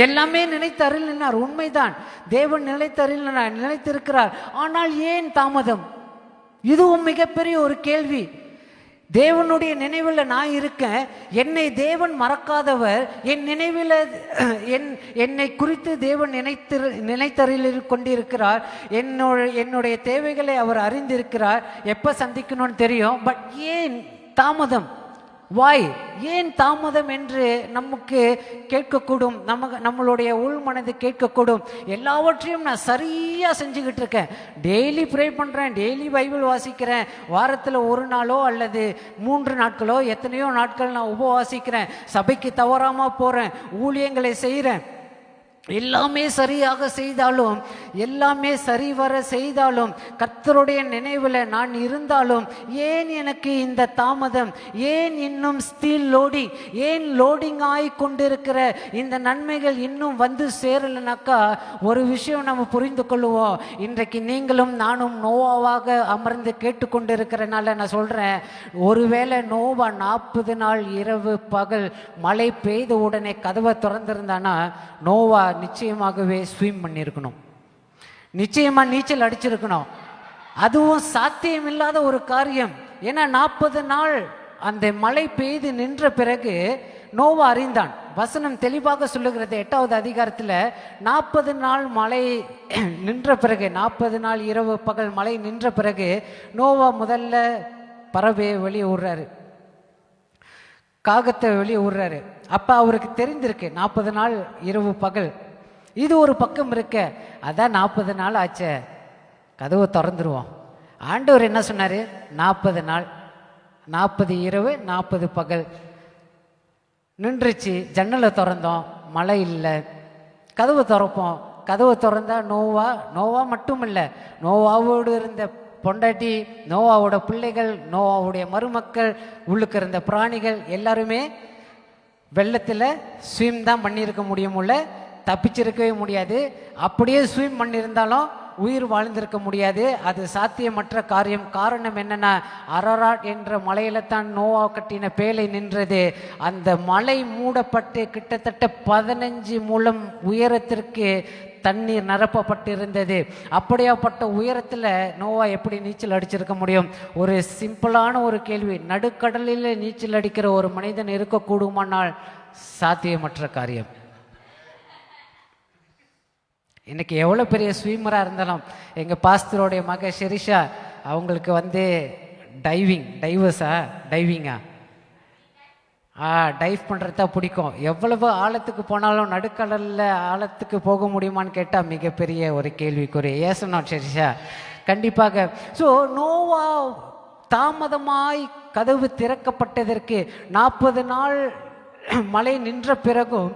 எல்லாமே நினைத்தருளினார், உண்மைதான், தேவன் நினைத்தருளினார், நினைத்திருக்கிறார். ஆனால் ஏன் தாமதம்? இதுவும் மிகப்பெரிய ஒரு கேள்வி. தேவனுடைய நினைவில் நான் இருக்கேன், என்னை தேவன் மறக்காதவர், என் நினைவில் என்னை குறித்து தேவன் நினைத்தறில் கொண்டிருக்கிறார், என்னுடைய தேவைகளை அவர் அறிந்திருக்கிறார், எப்போ சந்திக்கணும்னு தெரியும். பட் ஏன் தாமதம்? வாய் ஏன் தாமதம் என்று நமக்கு கேட்கக்கூடும். நம்மளுடைய உள் மனது கேட்கக்கூடும். எல்லாவற்றையும் நான் சரியாக செஞ்சுக்கிட்டு இருக்கேன், டெய்லி ப்ரே பண்ணுறேன், டெய்லி பைபிள் வாசிக்கிறேன், வாரத்தில் ஒரு நாளோ அல்லது 3 நாட்களோ எத்தனையோ நாட்கள் நான் உபவாசிக்கிறேன், சபைக்கு தவறாமல் போகிறேன், ஊழியங்களை செய்கிறேன், எல்லாமே சரியாக செய்தாலும், எல்லாமே சரிவர செய்தாலும், கர்த்தருடைய நினைவில் நான் இருந்தாலும் ஏன் எனக்கு இந்த தாமதம்? ஏன் இன்னும் ஸ்டில் லோடிங்? ஏன் லோடிங் ஆகி கொண்டிருக்கிற இந்த நன்மைகள் இன்னும் வந்து சேரலைனாக்கா ஒரு விஷயம் நம்ம புரிந்து கொள்ளுவோம். இன்றைக்கு நீங்களும் நானும் நோவாவாக அமர்ந்து கேட்டுக்கொண்டிருக்கிறனால நான் சொல்கிறேன், ஒருவேளை நோவா 40 நாள் இரவு பகல் மழை பெய்த உடனே கதவை திறந்திருந்தானா நோவா நிச்சயமாகவே ஸ்விம் பண்ணியிருக்கணும், நிச்சயமா நீச்சல் அடிச்சிருக்கணும். அதுவும் சாத்தியமில்லாத ஒரு காரியம். ஏன்னா 40 நாள் அந்த மழை பெய்து நின்ற பிறகு நோவா அறிந்தான். வசனம் தெளிவாக சொல்லுகிறது 8வது அதிகாரத்தில் 40 நாள் மழை நின்ற பிறகு, 40 நாள் இரவு பகல் மழை நின்ற பிறகு நோவா முதல்ல பறவையை வெளியே விடுறாரு, காகத்தை வெளியே விடுறாரு. அப்போ அவருக்கு தெரிந்திருக்கு 40 நாள் இரவு பகல். இது ஒரு பக்கம் இருக்க, அதான் 40 நாள் ஆச்சே, கதவை திறந்துருவோம். ஆண்டவர் என்ன சொன்னார்? 40 நாள், 40 இரவு 40 பகல் நின்றுச்சு. ஜன்னலை திறந்தோம், மழை இல்லை. கதவை திறப்போம், கதவை திறந்தா நோவா மட்டும் இல்லை, நோவாவோடு இருந்த பொண்டாட்டி, நோவாவோட பிள்ளைகள், நோவாவுடைய மருமக்கள், உள்ளுக்கு இருந்த பிராணிகள் எல்லாருமே வெள்ளத்தில் ஸ்விம் தான் பண்ணியிருக்க முடியும்ல, தப்பிச்சிருக்கவே முடியாது. அப்படியே ஸ்விம் பண்ணியிருந்தாலும் உயிர் வாழ்ந்திருக்க முடியாது. அது சாத்தியமற்ற காரியம். காரணம் என்னன்னா, அரராட் என்ற மலையில தான் நோவா கட்டின பேழை நின்றது. அந்த மலை மூடப்பட்டு கிட்டத்தட்ட 15 முழம் உயரத்திற்கு தண்ணீர் நிரப்பப்பட்டிருந்தது. அப்படியாப்பட்ட உயரத்தில் நோவா எப்படி நீச்சல் அடிச்சிருக்க முடியும்? ஒரு சிம்பிளான ஒரு கேள்வி. நடுக்கடலில் நீச்சல் அடிக்கிற ஒரு மனிதன் இருக்கக்கூடுமானால் சாத்தியமற்ற காரியம். இன்னைக்கு எவ்வளோ பெரிய ஸ்விம்மராக இருந்தாலும், எங்கள் பாஸ்தருடைய மக ஷெரிஷா அவங்களுக்கு டைவிங்கா டைவ் பண்ணுறதா பிடிக்கும். எவ்வளவு ஆழத்துக்கு போனாலும் நடுக்கடலில் ஆழத்துக்கு போக முடியுமான்னு கேட்டால் மிகப்பெரிய ஒரு கேள்விக்குறி. ஏஸ் நாட் ஷெரிஷா? கண்டிப்பாக. ஸோ நோவா தாமதமாய் கதவு திறக்கப்பட்டதற்கு 40 நாள் மழை நின்ற பிறகும்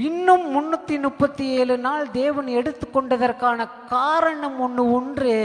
இன்னும் 337 நாள் தேவன் எடுத்துக்கொண்டதற்கான காரணம் ஒன்று.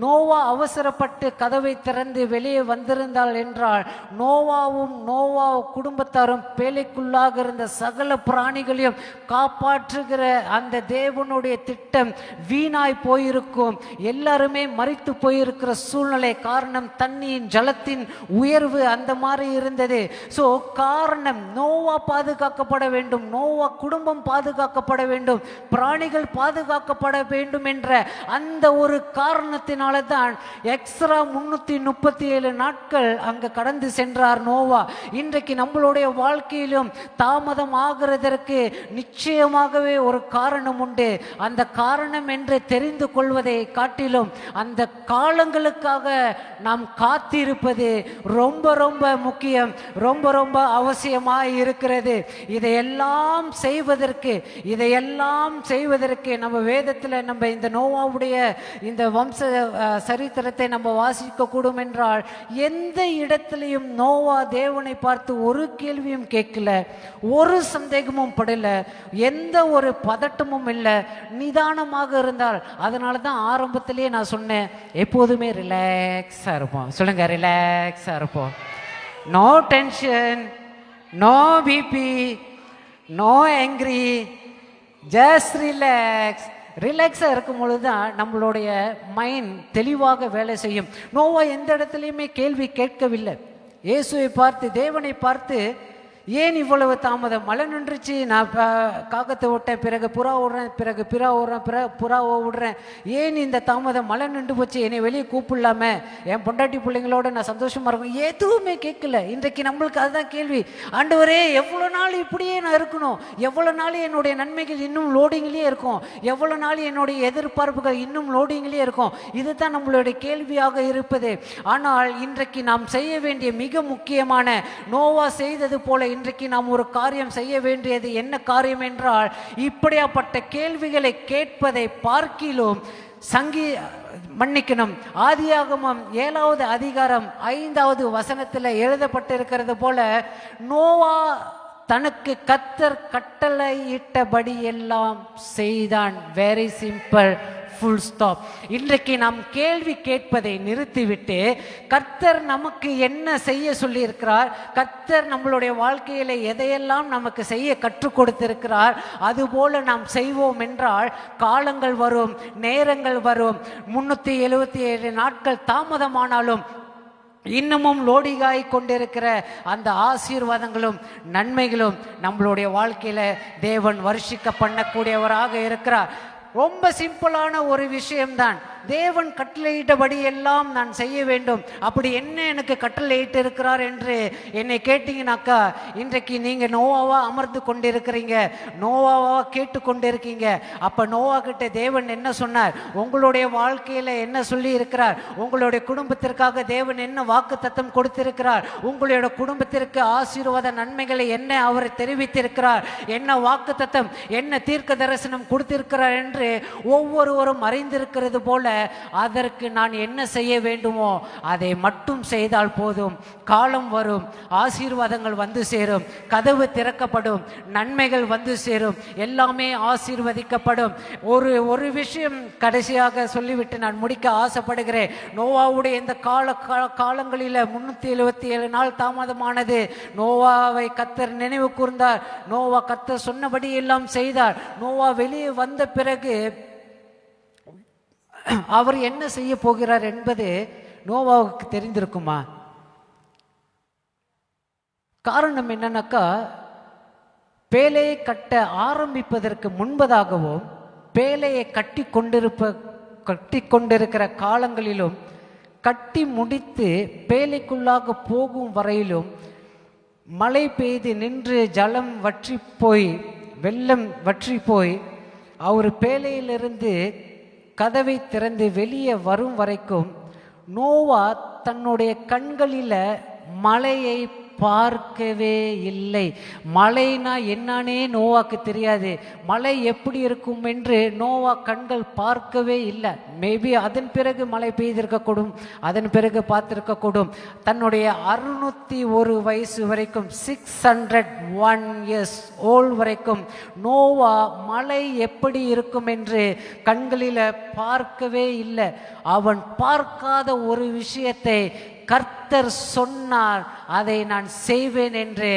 நோவா அவசரப்பட்டு கதவை திறந்து வெளியே வந்திருந்தாள் என்றால், நோவாவும் நோவா குடும்பத்தாரும் பேழைக்குள்ளாக இருந்த சகல பிராணிகளையும் காப்பாற்றுகிற அந்த தேவனுடைய திட்டம் வீணாய் போயிருக்கும். எல்லாருமே மரித்து போயிருக்கிற சூழ்நிலை. காரணம் தண்ணியின் ஜலத்தின் உயர்வு அந்த மாதிரி இருந்தது. ஸோ காரணம், நோவா பாதுகாக்கப்பட வேண்டும், நோவா குடும்பம் பாதுகாக்கப்பட வேண்டும், பிராணிகள் பாதுகாக்கப்பட வேண்டும் என்ற அந்த ஒரு காரணத்தினால தான் எக்ஸ்ட்ரா 337 நாட்கள் அங்க கடந்து சென்றார் நோவா. இன்றைக்கு நம்மளுடைய வாழ்க்கையிலும் தாமதம் ஆகிறதற்கு நிச்சயமாகவே ஒரு காரணம் உண்டு. அந்த காரணம் என்று தெரிந்து கொள்வதை காட்டிலும் அந்த காலங்களுக்காக நாம் காத்திருப்பது ரொம்ப ரொம்ப முக்கியம், ரொம்ப ரொம்ப அவசியமாய் இருக்கிறது. இதையெல்லாம் செய்வதற்கு நம்ம வேதத்தில் நம்ம இந்த நோவாவுடைய இந்த வம்ச சரித்திரத்தை நம்ம வாசிக்க கூடும் என்றால், எந்த இடத்திலையும் நோவா தேவனை பார்த்து ஒரு கேள்வியும் கேட்கல, ஒரு சந்தேகமும் படல, எந்த ஒரு பதட்டமும் இல்லை, நிதானமாக இருந்தால். அதனால தான் ஆரம்பத்திலேயே நான் சொன்னேன், எப்போதுமே ரிலாக்ஸா இருப்போம். சொல்லுங்க, ரிலாக்ஸா இருப்போம். No tension, no BP, no angry, just ரிலாக்ஸாக இருக்கும் பொழுது தான் நம்மளுடைய மைண்ட் தெளிவாக வேலை செய்யும். நோவா எந்த இடத்துலையுமே கேள்வி கேட்கவில்லை. இயேசுவை பார்த்து, தேவனை பார்த்து, ஏன் இவ்வளவு தாமதம்? மழை நின்றுச்சு, நான் காகத்தை விட்டேன், பிறகு புறா விடுறேன், பிறகு புறாவை விடுறேன், ஏன் இந்த தாமதம்? மழை நின்று போச்சு, என்னை வெளியே கூப்பிடலாம, என் பொண்டாட்டி பிள்ளைங்களோட நான் சந்தோஷமா இருக்கும். எதுவுமே கேட்கல. இன்றைக்கு நம்மளுக்கு அதுதான் கேள்வி. ஆண்டவரே, எவ்வளோ நாள் இப்படியே நான் இருக்கணும்? எவ்வளோ நாள் என்னுடைய நன்மைகள் இன்னும் லோடிங்லேயே இருக்கும்? எவ்வளோ நாள் என்னுடைய எதிர்பார்ப்புகள் இன்னும் லோடிங்லேயே இருக்கும்? இதுதான் நம்மளுடைய கேள்வியாக இருப்பது. ஆனால் இன்றைக்கு நாம் செய்ய வேண்டிய மிக முக்கியமான, நோவா செய்தது போல இன்றைக்கு நாம் ஒரு காரியம் செய்ய வேண்டியது என்ன காரியம் என்றால், இப்படியாப்பட்ட கேள்விகளை கேட்பதை பார்க்கிலும் மன்னிக்கணும், ஆதியாகமம் 7வது அதிகாரம் 5வது வசனத்தில் எழுதப்பட்டிருக்கிறது போல, நோவா தனக்கு கர்த்தர் கட்டளையிட்டபடி எல்லாம் செய்தான். Very simple, full stop. இன்றைக்கு நாம் கேள்வி கேட்பதை நிறுத்திவிட்டு, கர்த்தர் நமக்கு என்ன செய்ய சொல்லி இருக்கிறார், கர்த்தர் நம்மளுடைய வாழ்க்கையில எதையெல்லாம் நமக்கு செய்ய கற்றுக் கொடுத்திருக்கிறார், அதுபோல நாம் செய்வோம் என்றால் காலங்கள் வரும், நேரங்கள் வரும். 377 நாட்கள் தாமதமானாலும் இன்னமும் லோடிகாய் கொண்டிருக்கிற அந்த ஆசீர்வாதங்களும் நன்மைகளும் நம்மளுடைய வாழ்க்கையில தேவன் வருஷிக்க பண்ணக்கூடியவராக இருக்கிறார். ரொம்ப சிம்பிளான ஒரு விஷயம்தான். தேவன் கட்டளையிட்டபடி எல்லாம் நான் செய்ய வேண்டும். அப்படி என்ன எனக்கு கட்டளையிட்டு இருக்கிறார் என்று என்னை கேட்டீங்கன்னாக்கா, இன்றைக்கு நீங்க நோவாவா அமர்ந்து கொண்டிருக்கிறீங்க, நோவாவா கேட்டு கொண்டிருக்கீங்க. அப்ப நோவா கிட்ட தேவன் என்ன சொன்னார், உங்களுடைய வாழ்க்கையில என்ன சொல்லி இருக்கிறார், உங்களுடைய குடும்பத்திற்காக தேவன் என்ன வாக்கு தத்தம் கொடுத்திருக்கிறார், உங்களுடைய குடும்பத்திற்கு ஆசீர்வாத நன்மைகளை என்ன அவர் தெரிவித்திருக்கிறார், என்ன வாக்கு தத்தம், என்ன தீர்க்க தரிசனம் கொடுத்திருக்கிறார் என்று ஒவ்வொருவரும் அறிந்திருக்கிறது போல, அதற்கு நான் என்ன செய்ய வேண்டுமோ அதை மட்டும் செய்தால் போதும். காலம் வரும், ஆசீர்வாதங்கள் வந்து சேரும், கதவு திறக்கப்படும், நன்மைகள் வந்து சேரும், எல்லாமே ஆசீர்வதிக்கப்படும். ஒரு விஷயம் கடைசியாக சொல்லிவிட்டு நான் முடிக்க ஆசைப்படுகிறேன். நோவாவுடைய இந்த காலங்களில் 377 நாள் தாமதமானது. நோவாவை கர்த்தர் நினைவு கூர்ந்தார். நோவா கர்த்தர் சொன்னபடி எல்லாம் செய்தார். நோவா வெளியே வந்த பிறகு அவர் என்ன செய்ய போகிறார் என்பது நோவாவுக்கு தெரிந்திருக்குமா? காரணம் என்னன்னாக்கா, பேழையை கட்ட ஆரம்பிப்பதற்கு முன்பதாகவும் பேழையை கட்டி கொண்டிருக்கிற காலங்களிலும் கட்டி முடித்து பேழைக்குள்ளாக போகும் வரையிலும் மழை பெய்து நின்று ஜலம் வற்றி போய் வெள்ளம் வற்றி போய் அவர் பேழையிலிருந்து கதவை திறந்து வெளியே வரும் வரைக்கும் நோவா தன்னுடைய கண்களில் மழையை பார்க்கவே இல்லை. மழைனா என்னன்னே நோவாக்கு தெரியாது. மழை எப்படி இருக்கும் என்று நோவா கண்கள் பார்க்கவே இல்லை. மேபி அதன் பிறகு மழை பெய்திருக்கக்கூடும், அதன் பிறகு பார்த்திருக்கக்கூடும். தன்னுடைய 601 வயசு வரைக்கும் 601 years old வரைக்கும் நோவா மழை எப்படி இருக்கும் என்று கண்களில் பார்க்கவே இல்லை. அவன் பார்க்காத ஒரு விஷயத்தை கர்த்தர் சொன்னார், அதை நான் செய்வேன் என்று.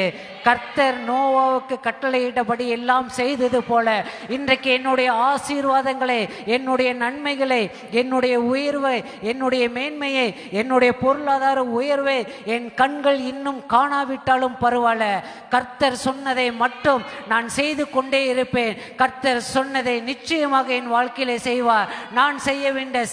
கர்த்தர் நோவாவுக்கு கட்டளையிட்டபடி எல்லாம் செய்தது போல இன்றைக்கு என்னுடைய ஆசீர்வாதங்களை, என்னுடைய நன்மைகளை, என்னுடைய உயர்வை, என்னுடைய மேன்மையை, என்னுடைய பொருளாதார உயர்வை என் கண்கள் இன்னும் காணாவிட்டாலும் பரவாயில்ல, கர்த்தர் சொன்னதை மட்டும் நான் செய்து கொண்டே இருப்பேன். கர்த்தர் சொன்னதை நிச்சயமாக என் வாழ்க்கையிலே செய்வார். நான் செய்ய வேண்டிய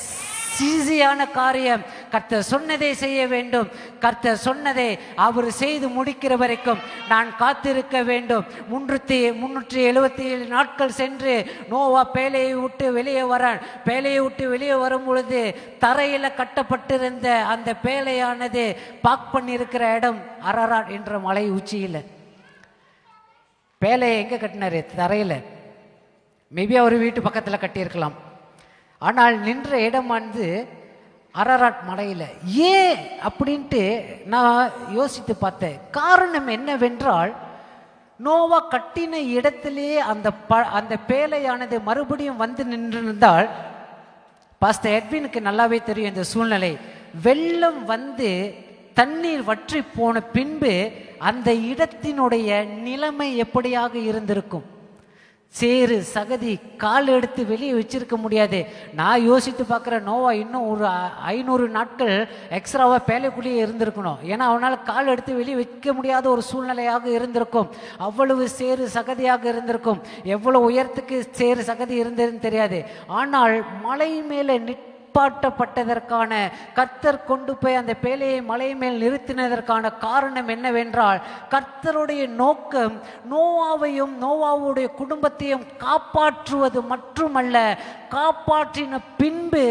ஈஸியான காரியம் கர்த்தர் சொன்னதை செய்ய வேண்டும். கர்த்தர் சொன்னதை அவர் செய்து முடிக்கிற வரைக்கும் நான் காத்திருக்க வேண்டும். 377 நாட்கள் சென்று நோவா பேழையை விட்டு வெளியே வரான். பேழையை விட்டு வெளியே வரும் பொழுது தரையில் கட்டப்பட்டிருந்த அந்த பேழையானது பாக் பண்ணியிருக்கிற இடம் அரராட் என்ற மலை உச்சியில். பேழையை எங்கே கட்டினாரு? தரையில். மேபி அவர் வீட்டு பக்கத்தில் கட்டியிருக்கலாம். ஆனால் நின்ற இடமானது அரராட் மலையில். ஏன் அப்படின்ட்டு நான் யோசித்து பார்த்தேன். காரணம் என்னவென்றால், நோவா கட்டின இடத்திலே அந்த பேழையானது மறுபடியும் வந்து நின்றிருந்தால், பாஸ்டர் எட்வினுக்கு நல்லாவே தெரியும் இந்த சூழ்நிலை. வெள்ளம் வந்து தண்ணீர் வற்றி போன பின்பு அந்த இடத்தினுடைய நிலைமை எப்படியாக இருந்திருக்கும்? சேறு சகதி கால் எடுத்து வெளியே வச்சிருக்க முடியாது. நான் யோசித்து பார்க்குற, நோவா இன்னும் ஒரு 500 நாட்கள் எக்ஸ்ட்ராவாக பேலைக்குள்ளேயே இருந்திருக்கணும். ஏன்னா அவனால் கால் எடுத்து வெளியே வைக்க முடியாத ஒரு சூழ்நிலையாக இருந்திருக்கும். அவ்வளவு சேறு சகதியாக இருந்திருக்கும். எவ்வளோ உயரத்துக்கு சேறு சகதி இருந்ததுன்னு தெரியாது. ஆனால் மலை மேலே நிப்பாட்டப்பட்டதற்கான, கர்த்தர் கொண்டு போய் அந்த பேழையை மலை மேல் நிறுத்தினதற்கான காரணம் என்னவென்றால், கர்த்தருடைய நோக்கம் நோவாவையும் நோவாவுடைய குடும்பத்தையும் காப்பாற்றுவது மட்டுமல்ல, காப்பாற்றின பின்பு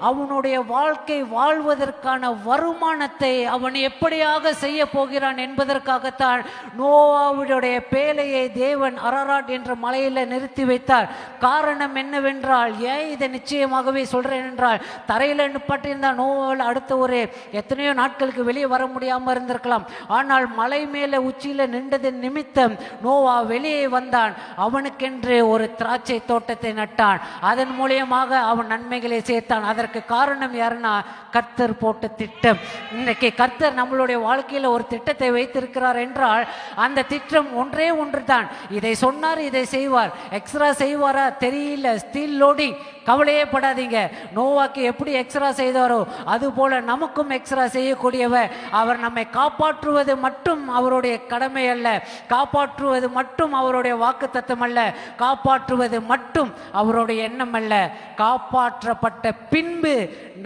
அவனுடைய வாழ்க்கை வாழ்வதற்கான வருமானத்தை அவன் எப்படியாக செய்ய போகிறான் என்பதற்காகத்தான் நோவாவுடைய பேழையை தேவன் அரராட் என்ற மலையில் நிறுத்தி வைத்தார். காரணம் என்னவென்றால், ஏன் இதை நிச்சயமாகவே சொல்றேன் என்றால், தரையில் நிப்பாட்டியிருந்தால் நோவாவில் அடுத்த ஒரு எத்தனையோ நாட்களுக்கு வெளியே வர முடியாமல் இருந்திருக்கலாம். ஆனால் மலை மேலே உச்சியில் நின்றதன் நிமித்தம் நோவா வெளியே வந்தான். அவனுக்கென்று ஒரு திராட்சை தோட்டத்தை நட்டான். அதன் மூலியமாக அவன் நன்மைகளை சேர்த்தான். அதற்கு காரணம் யாருன்னா, கர்த்தர் போட்ட திட்டம். இன்னைக்கு கர்த்தர் நம்மளுடைய வாழ்க்கையில் ஒரு திட்டத்தை வைத்திருக்கிறார் என்றால், அந்த திட்டம் ஒன்றே ஒன்று தான். இதை சொன்னார், இதை செய்வார். எக்ஸ்ட்ரா செய்வாரா தெரியல, ஸ்டீல் லோடிங். கவலையே படாதீங்க. நோவாக்கு எப்படி எக்ஸ்ட்ரா செய்தாரோ அதுபோல நமக்கும் எக்ஸ்ட்ரா செய்யக்கூடியவர். அவர் நம்மை காப்பாற்றுவது மட்டும் அவருடைய கடமை அல்ல, காப்பாற்றுவது மட்டும் அவருடைய வாக்குத்தத்தம் அல்ல, காப்பாற்றுவது மட்டும் அவருடைய எண்ணம் அல்ல. காப்பாற்றப்பட்ட பின்பு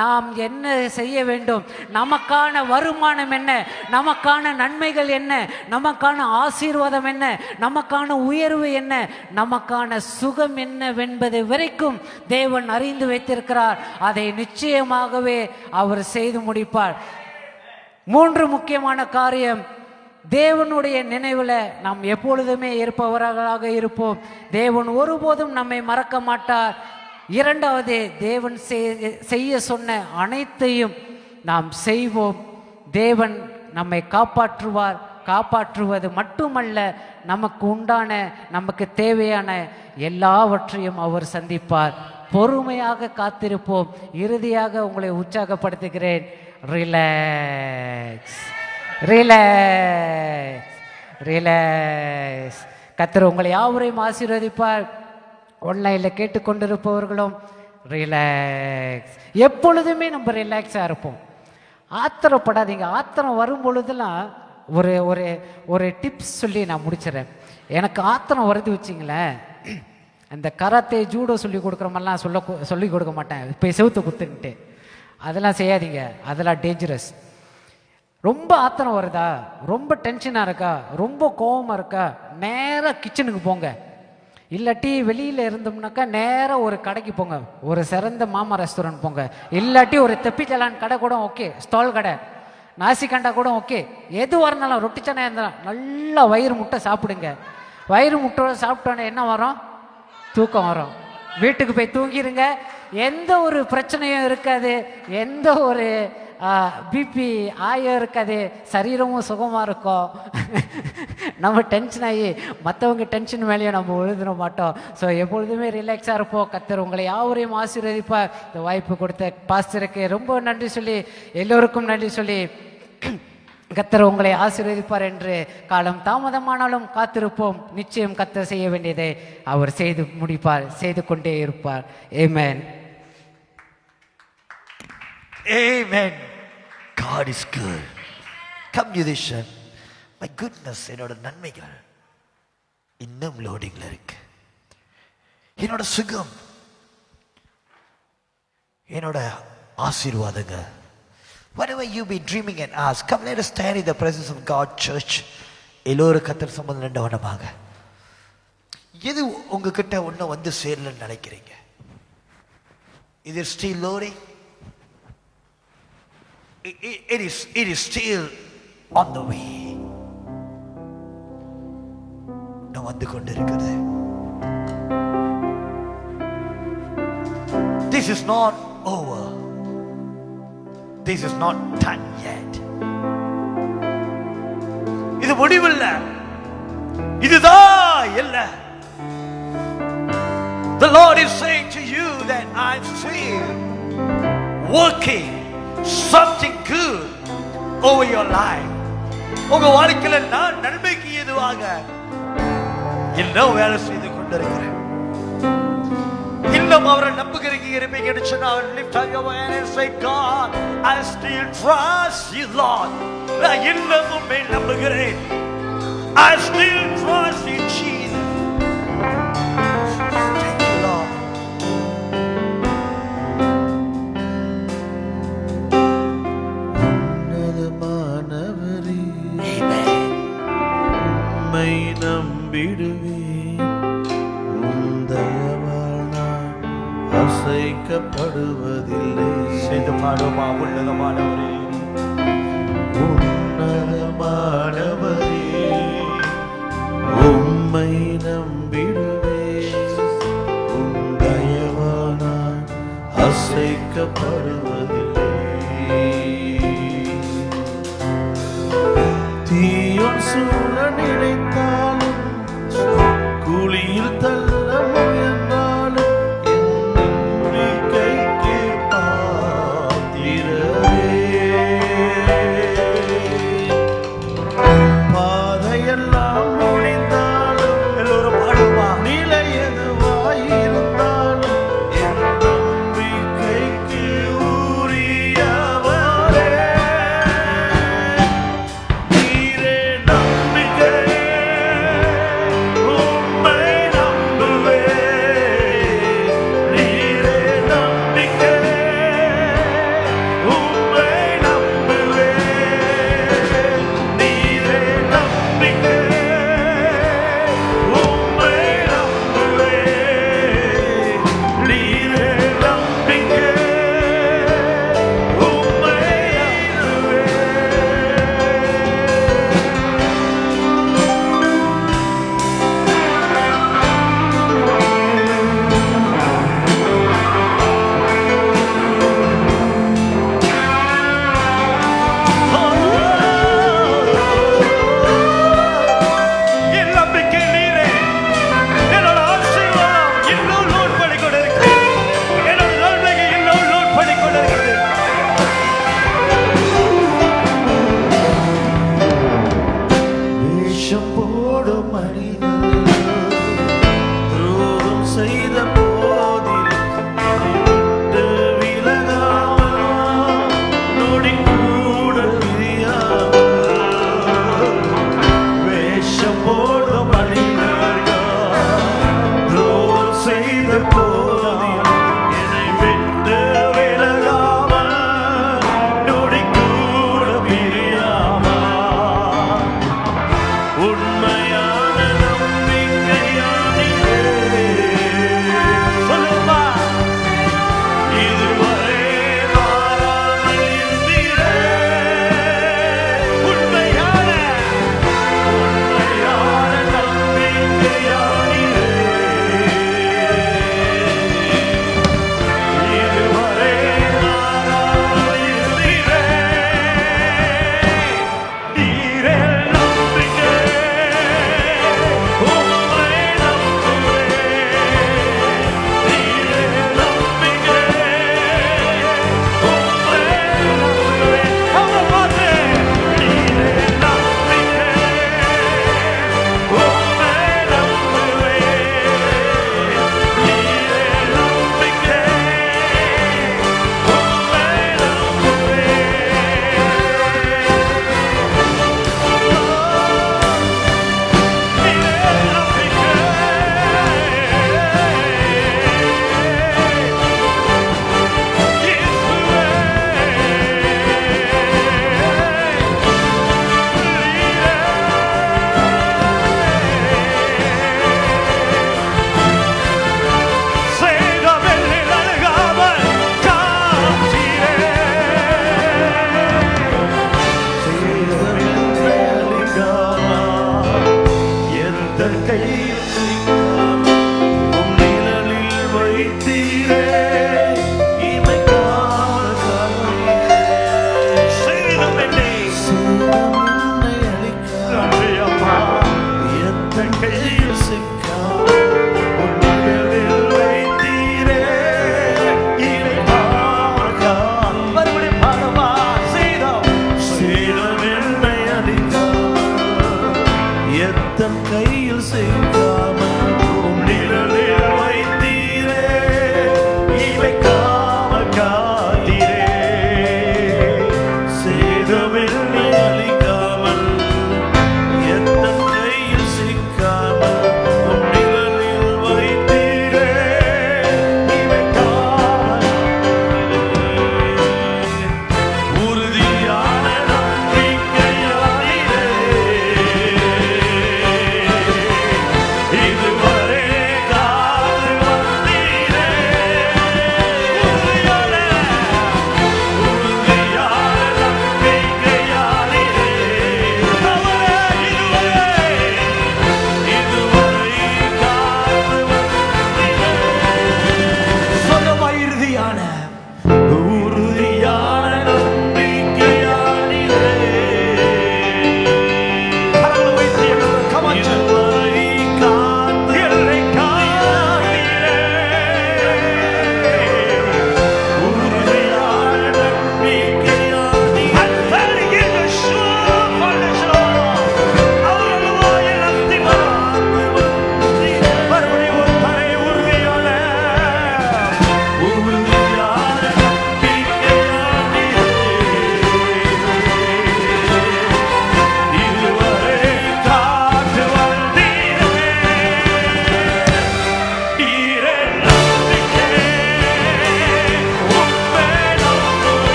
நாம் என்ன செய்ய வேண்டும்? நமக்கான வருமானம் என்ன? நமக்கான நன்மைகள் என்ன? நமக்கான ஆசீர்வாதம் என்ன? நமக்கான உயர்வு என்ன? நமக்கான சுகம் என்னவென்பது வரைக்கும் தேவன் அறிந்து வைத்திருக்கிறார். அதை நிச்சயமாகவே அவர் செய்து முடிப்பார். 3 முக்கியமான காரியம். தேவனுடைய நினைவில் நாம் எப்பொழுதுமே இருப்பவர்களாக இருப்போம். தேவன் ஒருபோதும் நம்மை மறக்க மாட்டார். 2வது, தேவன் செய்ய சொன்ன அனைத்தையும் நாம் செய்வோம். தேவன் நம்மை காப்பாற்றுவார். காப்பாற்றுவது மட்டுமல்ல, நமக்கு உண்டான, நமக்கு தேவையான எல்லாவற்றையும் அவர் சந்திப்பார். பொறுமையாக காத்திருப்போம். இறுதியாக உங்களை உற்சாகப்படுத்துகிறேன். Relax, relax, relax. கர்த்தர் உங்களை யாவரையும் ஆசீர்வதிப்பார். ஆன்லைனில் கேட்டுக்கொண்டிருப்பவர்களும் ரிலாக்ஸ். எப்பொழுதுமே நம்ம ரிலாக்ஸாக இருப்போம். ஆத்திரப்படாதீங்க. ஆத்திரம் வரும் பொழுதெல்லாம் ஒரு ஒரு ஒரு டிப்ஸ் சொல்லி நான் முடிச்சிடறேன். எனக்கு ஆத்திரம் வருது வச்சிங்களேன், இந்த கராத்தே ஜூடோ சொல்லி கொடுக்குற மாதிரிலாம் சொல்லி கொடுக்க மாட்டேன். இப்போ செவுத்து குத்துன்ட்டு அதெல்லாம் செய்யாதீங்க, அதெல்லாம் டேஞ்சரஸ். ரொம்ப ஆத்திரம் வருதா, ரொம்ப டென்ஷனாக இருக்கா, ரொம்ப கோபமாக இருக்கா, நேராக கிச்சனுக்கு போங்க. இல்லாட்டி வெளியில் இருந்தோம்னாக்கா நேராக ஒரு கடைக்கு போங்க, ஒரு சிறந்த மாமா ரெஸ்டாரண்ட் போங்க. இல்லாட்டி ஒரு தெப்பி ஜலான் கடை கூட ஓகே, ஸ்டால் கடை, நாசிகண்டா கூட ஓகே, எதுவாக இருந்தாலும் ரொட்டி சனை இருந்தாலும் நல்லா வயிறு முட்டை சாப்பிடுங்க. வயிறு முட்டை சாப்பிட்டோன்னே என்ன வரும்? தூக்கம் வரும். வீட்டுக்கு போய் தூங்கிடுங்க. எந்த ஒரு பிரச்சனையும் இருக்காது, எந்த ஒரு பிபி ஆயம் இருக்காது, சரீரமும் சுகமாக இருக்கும். நம்ம டென்ஷன் ஆகி மற்றவங்க டென்ஷன் மேலேயும் நம்ம எழுதிட மாட்டோம். ஸோ எப்பொழுதுமே ரிலாக்ஸாக இருப்போம். கர்த்தர் உங்களை யாவரையும் ஆசீர்வதிப்பார். இந்த வாய்ப்பு கொடுத்த பாஸ்டருக்கு ரொம்ப நன்றி சொல்லி, எல்லோருக்கும் நன்றி சொல்லி, கர்த்தர் உங்களை ஆசீர்வதிப்பார் என்று காலம் தாமதமானாலும் காத்திருப்போம். நிச்சயம் கர்த்தர் செய்ய வேண்டியதை அவர் செய்து முடிப்பார், செய்து கொண்டே இருப்பார். ஆமென். Amen. God is good. Come musician. My goodness, என்னோட நன்மைகள் இன்னும் லோடிங்ல இருக்கு. என்னோட சுகம், என்னோட ஆசீர்வாதங்கள். Whatever you be dreaming and ask, come let us stand in the presence of God, church. எல்லோரும் கர்த்தர் சம்பந்தம் நின்றவனமாக. எது உங்ககிட்ட ஒன்றும் வந்து சேரலன்னு நினைக்கிறீங்க? Is it still loading? It is still on the way. நான் வந்து கொண்டிருக்கிறது. This is not over. This is not done yet. இது முடிவில்லை, இதுதான் இல்ல. The Lord is saying to you that I'm still working something good over your life. உங்க வாழ்க்கையில நான் நன்மைக்கு ஏதுவாக இன்னும் வேலை செய்து கொண்டிருக்கிறேன். இன்னும் அவரை நம்புகிறீங்க இருப்பீங்கன்னு சொன்னா lift up your hand and say, God, I still trust you, Lord. நான் இன்னமும் நம்புகிறேன். I still trust you, Jesus. Thank you, Lord. உன்னதமானவரே, Amen. உம்மை நம்பிடுவேன். உம் தயவால் நான் அசைக்கப்படுவதில்லை. சேர்ந்து பாடுமா. உன்னதமானவரே, உன்னதமானவரே, உம்மை நம்பிடுவேன். உம் தயவால் நான் அசைக்கப்படுவதில்லை. தீயோன் சூழ நினைத்தாலும், குழியில் தள்ள முயன்றாலும், என் நம்பிக்கைக்கு பாத்திரரே. பாதையெல்லாம் முடிந்தாலும், எல்லோரும் பாடுமா. நிலை எதுவாயிருந்தாலும், என் நம்பிக்கைக்கு உரியவரே. நீரே நம்பிக்கை, உம்மை நம்புகிறேன்.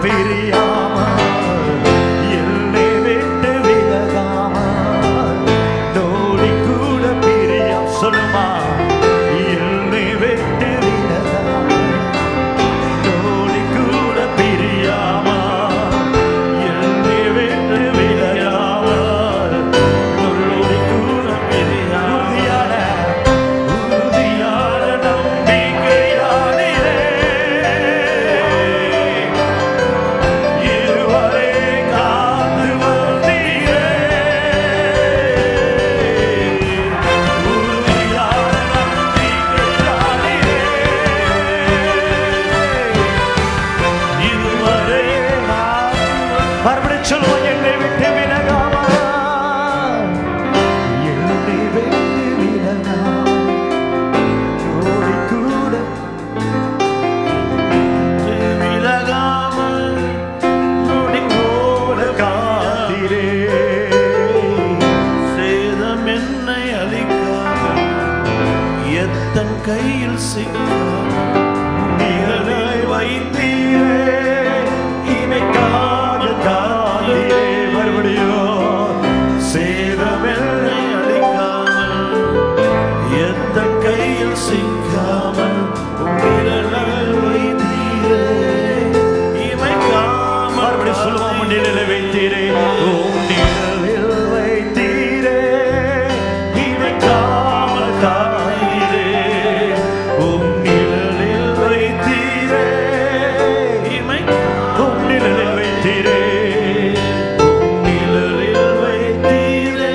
பிரியாம என்னை விட்டு விலகாம நோடி கூட பிரியாம சொல்லுமா என்னை விட்டு விலகாம நோடி கூட பிரியாம என்னை விட்டு விலகாம நோடி கூட பிரியாம உறுதியான நம்பிக்கையானிலே இதுவரை காத்து வந்தீரே உறுதியான நம்பிக்கையானிலே இதுவரை மறுபடியும் சொல்லுவோம் என்னை விட்டு விலகாம என்னை விட்டு விலகாம நோடி கூட விலகாமல் நொடி கூட காத்திரே சேதம் என்னை அழிக்காமல் எத்தன் கையில் சிக்காமல் நிழலை வைத்தீரே இமைக்காமல் காத்திரே மறுபடியும் சேதம் என்னை அழிக்காமல் எத்தன் கையில் சிக்காமல் விரலால் வைத்தீரே இமைக்காமல் மறுபடியும் சொல்லுவோம் நிழலை வைத்தீரே உம் நிழலில் வைத்தீரே இமைக்காமல் காத்திரே உம் நிழலில் வைத்தீரே உம் நிழலில் வைத்தீரே உம் நிழலில் வைத்தீரே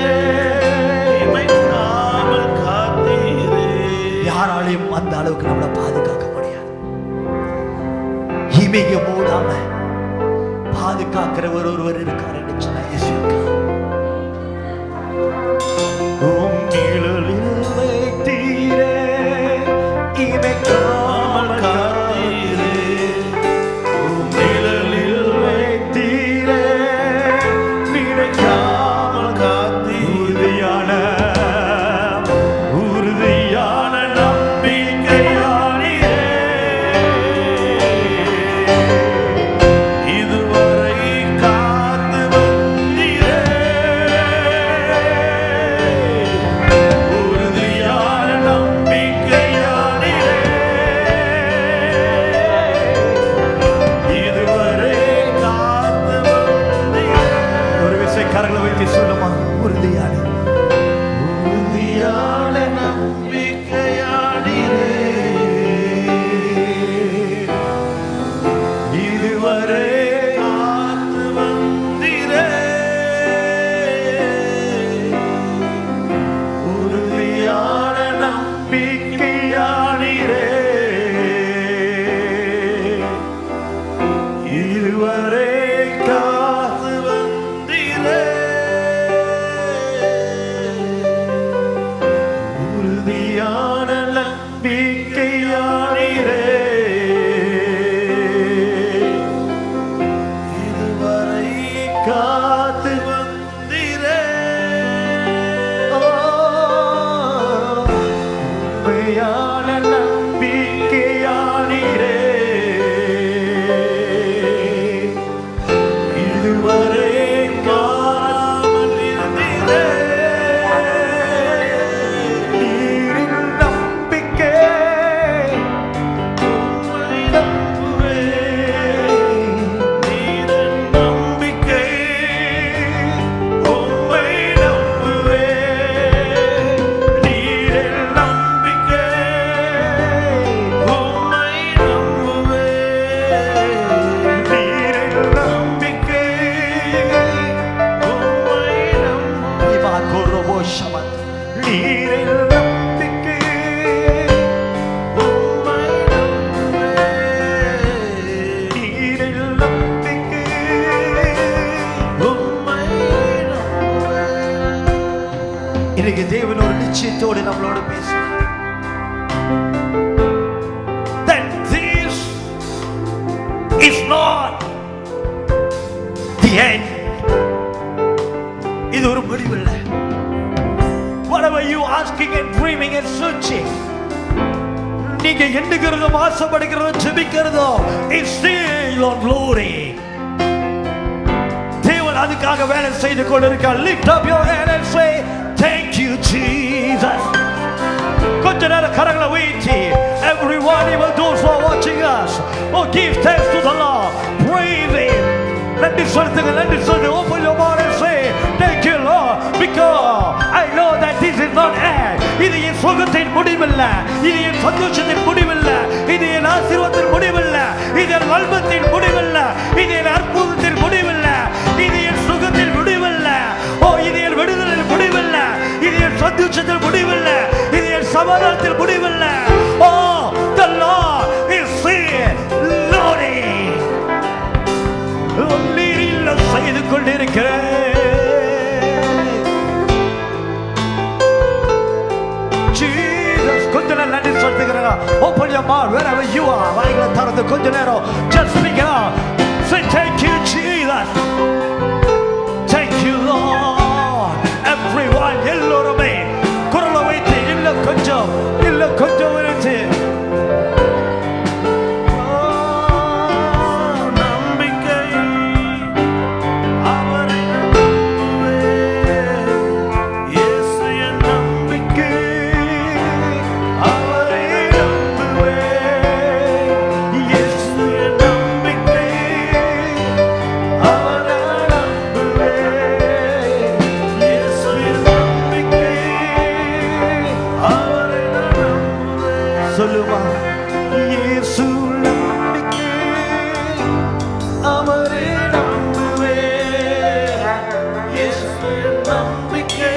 இமைக்காமல் காத்தீரே. யாராலையும் அந்த அளவுக்கு நம்மளை பாதுகாக்க முடியாது. இமைக மூடாம பாதுகாக்கிறவர் ஒருவர் இருக்கார் என்று சொன்ன இயேசுவுக்கு. உம் நிழலில் வைத்தீரே இமைக்காமல் காத்தீரே உம் நிழலில் வைத்தீரே நினைக்காமல் காத்தீரே உறுதியான நம்பிக்கையானியே இதுவரை காத்து வந்தீரே உறுதியான நம்பிக்கையானிலே இதுவரை காத்து வந்தீரே ஒரு விசை கரங்களை வைத்து சொல்லுமா உறுதியான உறுதியான நம்பிக்கையானிலே இதுவரை காத்து வந்தீரே உறுதியான நம்பிக்கையானிரே இதுவரை காத்து வந்தீரே உறுதியான நம்பிக்கையானிரே இதுவரை காத்து வந்தீரே உண்மையான நம்பிக்கையானிரே இதுவரை காணாமல் இருந்தீரே நீரின் நம்பிக்கை உம்மை நம்புவேன் நீரின் நம்பிக்கை உம்மை நம்புவேன் நீரின் நம்பிக்கை உம்மை நம்புவேன் நீரின் நம்பிக்கை உம்மை நம்புவேன் இவாகோரோபோ ஷமத் நீரின் நம்பிக்கை உம்மை நம்புவேன் நீரின் நம்பிக்கை உம்மை நம்புவேன். இன்னைக்கு தேவன் ஒரு நிச்சயத்தோடு நம்மளோட பேசுறார். That this is not the end. இது ஒரு முடிவில்லை. Whatever you asking and dreaming and searching, நீங்க எண்ணுகிறதும் ஆசைப்படுகிறதும் ஜெபிக்கிறதும் is still on glory. தேவன் அதுக்காக வேலை செய்து கொண்டிருக்கார். Lift up your hand and say thank you Jesus. கொஞ்ச நேரம் கரங்களை உயர்த்தி everyone, even those who are watching us, oh give thanks to the Lord, praise him. நன்றி சொல்லுங்க, நன்றி சொல்லு. Open your mouth and say thank you Lord, because I know that this is not end. இது என் சுகத்தின் முடிவில்ல, இது என் சந்தோஷத்தின் முடிவில்ல, இது என் ஆசீர்வாதத்தின் முடிவில்ல, இது என் நல்வத்தின் முடிவில்ல, இது என் அற்புதத்தின் முடிவில்ல, இது என் சுகத்தின் முடிவில்ல, ஓ இது என் விடுதலின் முடிவில்ல, இது என் சந்தோஷத்தின் முடிவில்ல, இது என் சமாதானத்தின் முடிவில்ல. ஓ the Lord is here loading. நீரில் செய்து கொண்டிருக்கிறேன். Jesus, கொஞ்ச நேரம் நன்றி சொல்லுகிறேன். Open your mouth wherever you are. வாய்களை திறந்து கொஞ்ச நேரம் just speak out. Say thank you Jesus. Thank you Lord. Everyone, எல்லோருமே குரலை வைத்து இல்ல கொஞ்சம் விரைச்சு சொல்லுமா இயேசு நம்பிக்கை அவரே நம்புவே இயேசு நம்பிக்கை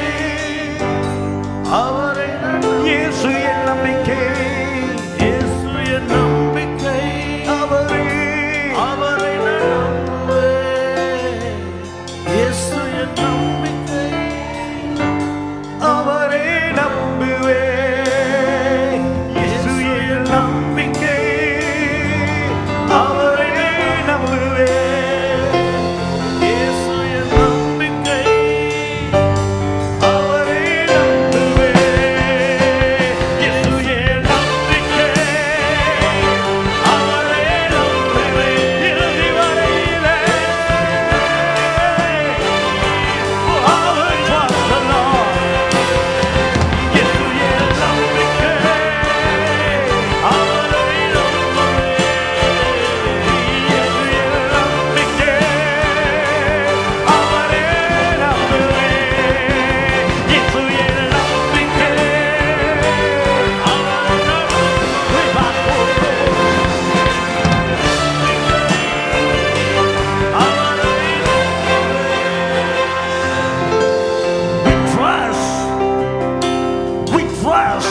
அவரே இயேசு நம்பிக்கை இயேசு நம்பிக்கை அவரே நம்புவே இயேசு நம்பிக்கை அவரே நம்புவே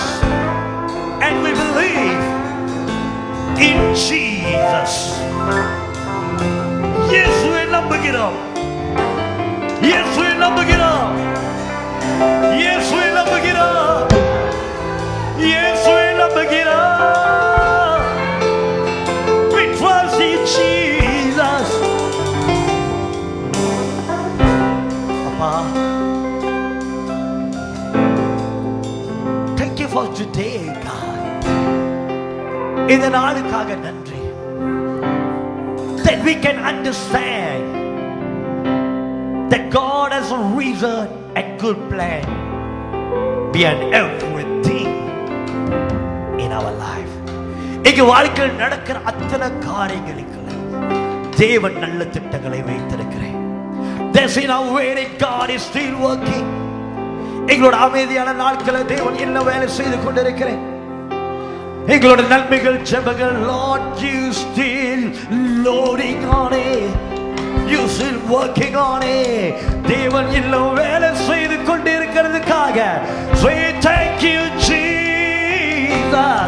and we believe in Jesus. இயேசுவை நம்புகிறோம், இயேசுவை நம்புகிறோம், இயேசுவை நம்புகிறோம், இயேசுவை நம்புகிறோம். We trust in Jesus. அப்பா, thank you for today God. இந்த நாளுக்காக நன்றி. That we can understand that God has a reason and good plan behind everything in our life. எங்க வாழ்க்கையில் நடக்கிற அத்தனை காரியங்களுக்கு தேவன் நல்ல திட்டங்களை வைத்திருக்கிறேன். That's in our way that God is still working. எங்களோட அமைதியான நாட்களில் தேவன் என்ன வேலை செய்து கொண்டிருக்கிறேன். எங்களோட நன்மைகள் ஜெபங்கள் Lord you still loading on it, you still working on it. தேவன் இன்னும் வேலை செய்து கொண்டிருக்கிறதுக்காக say thank you Jesus.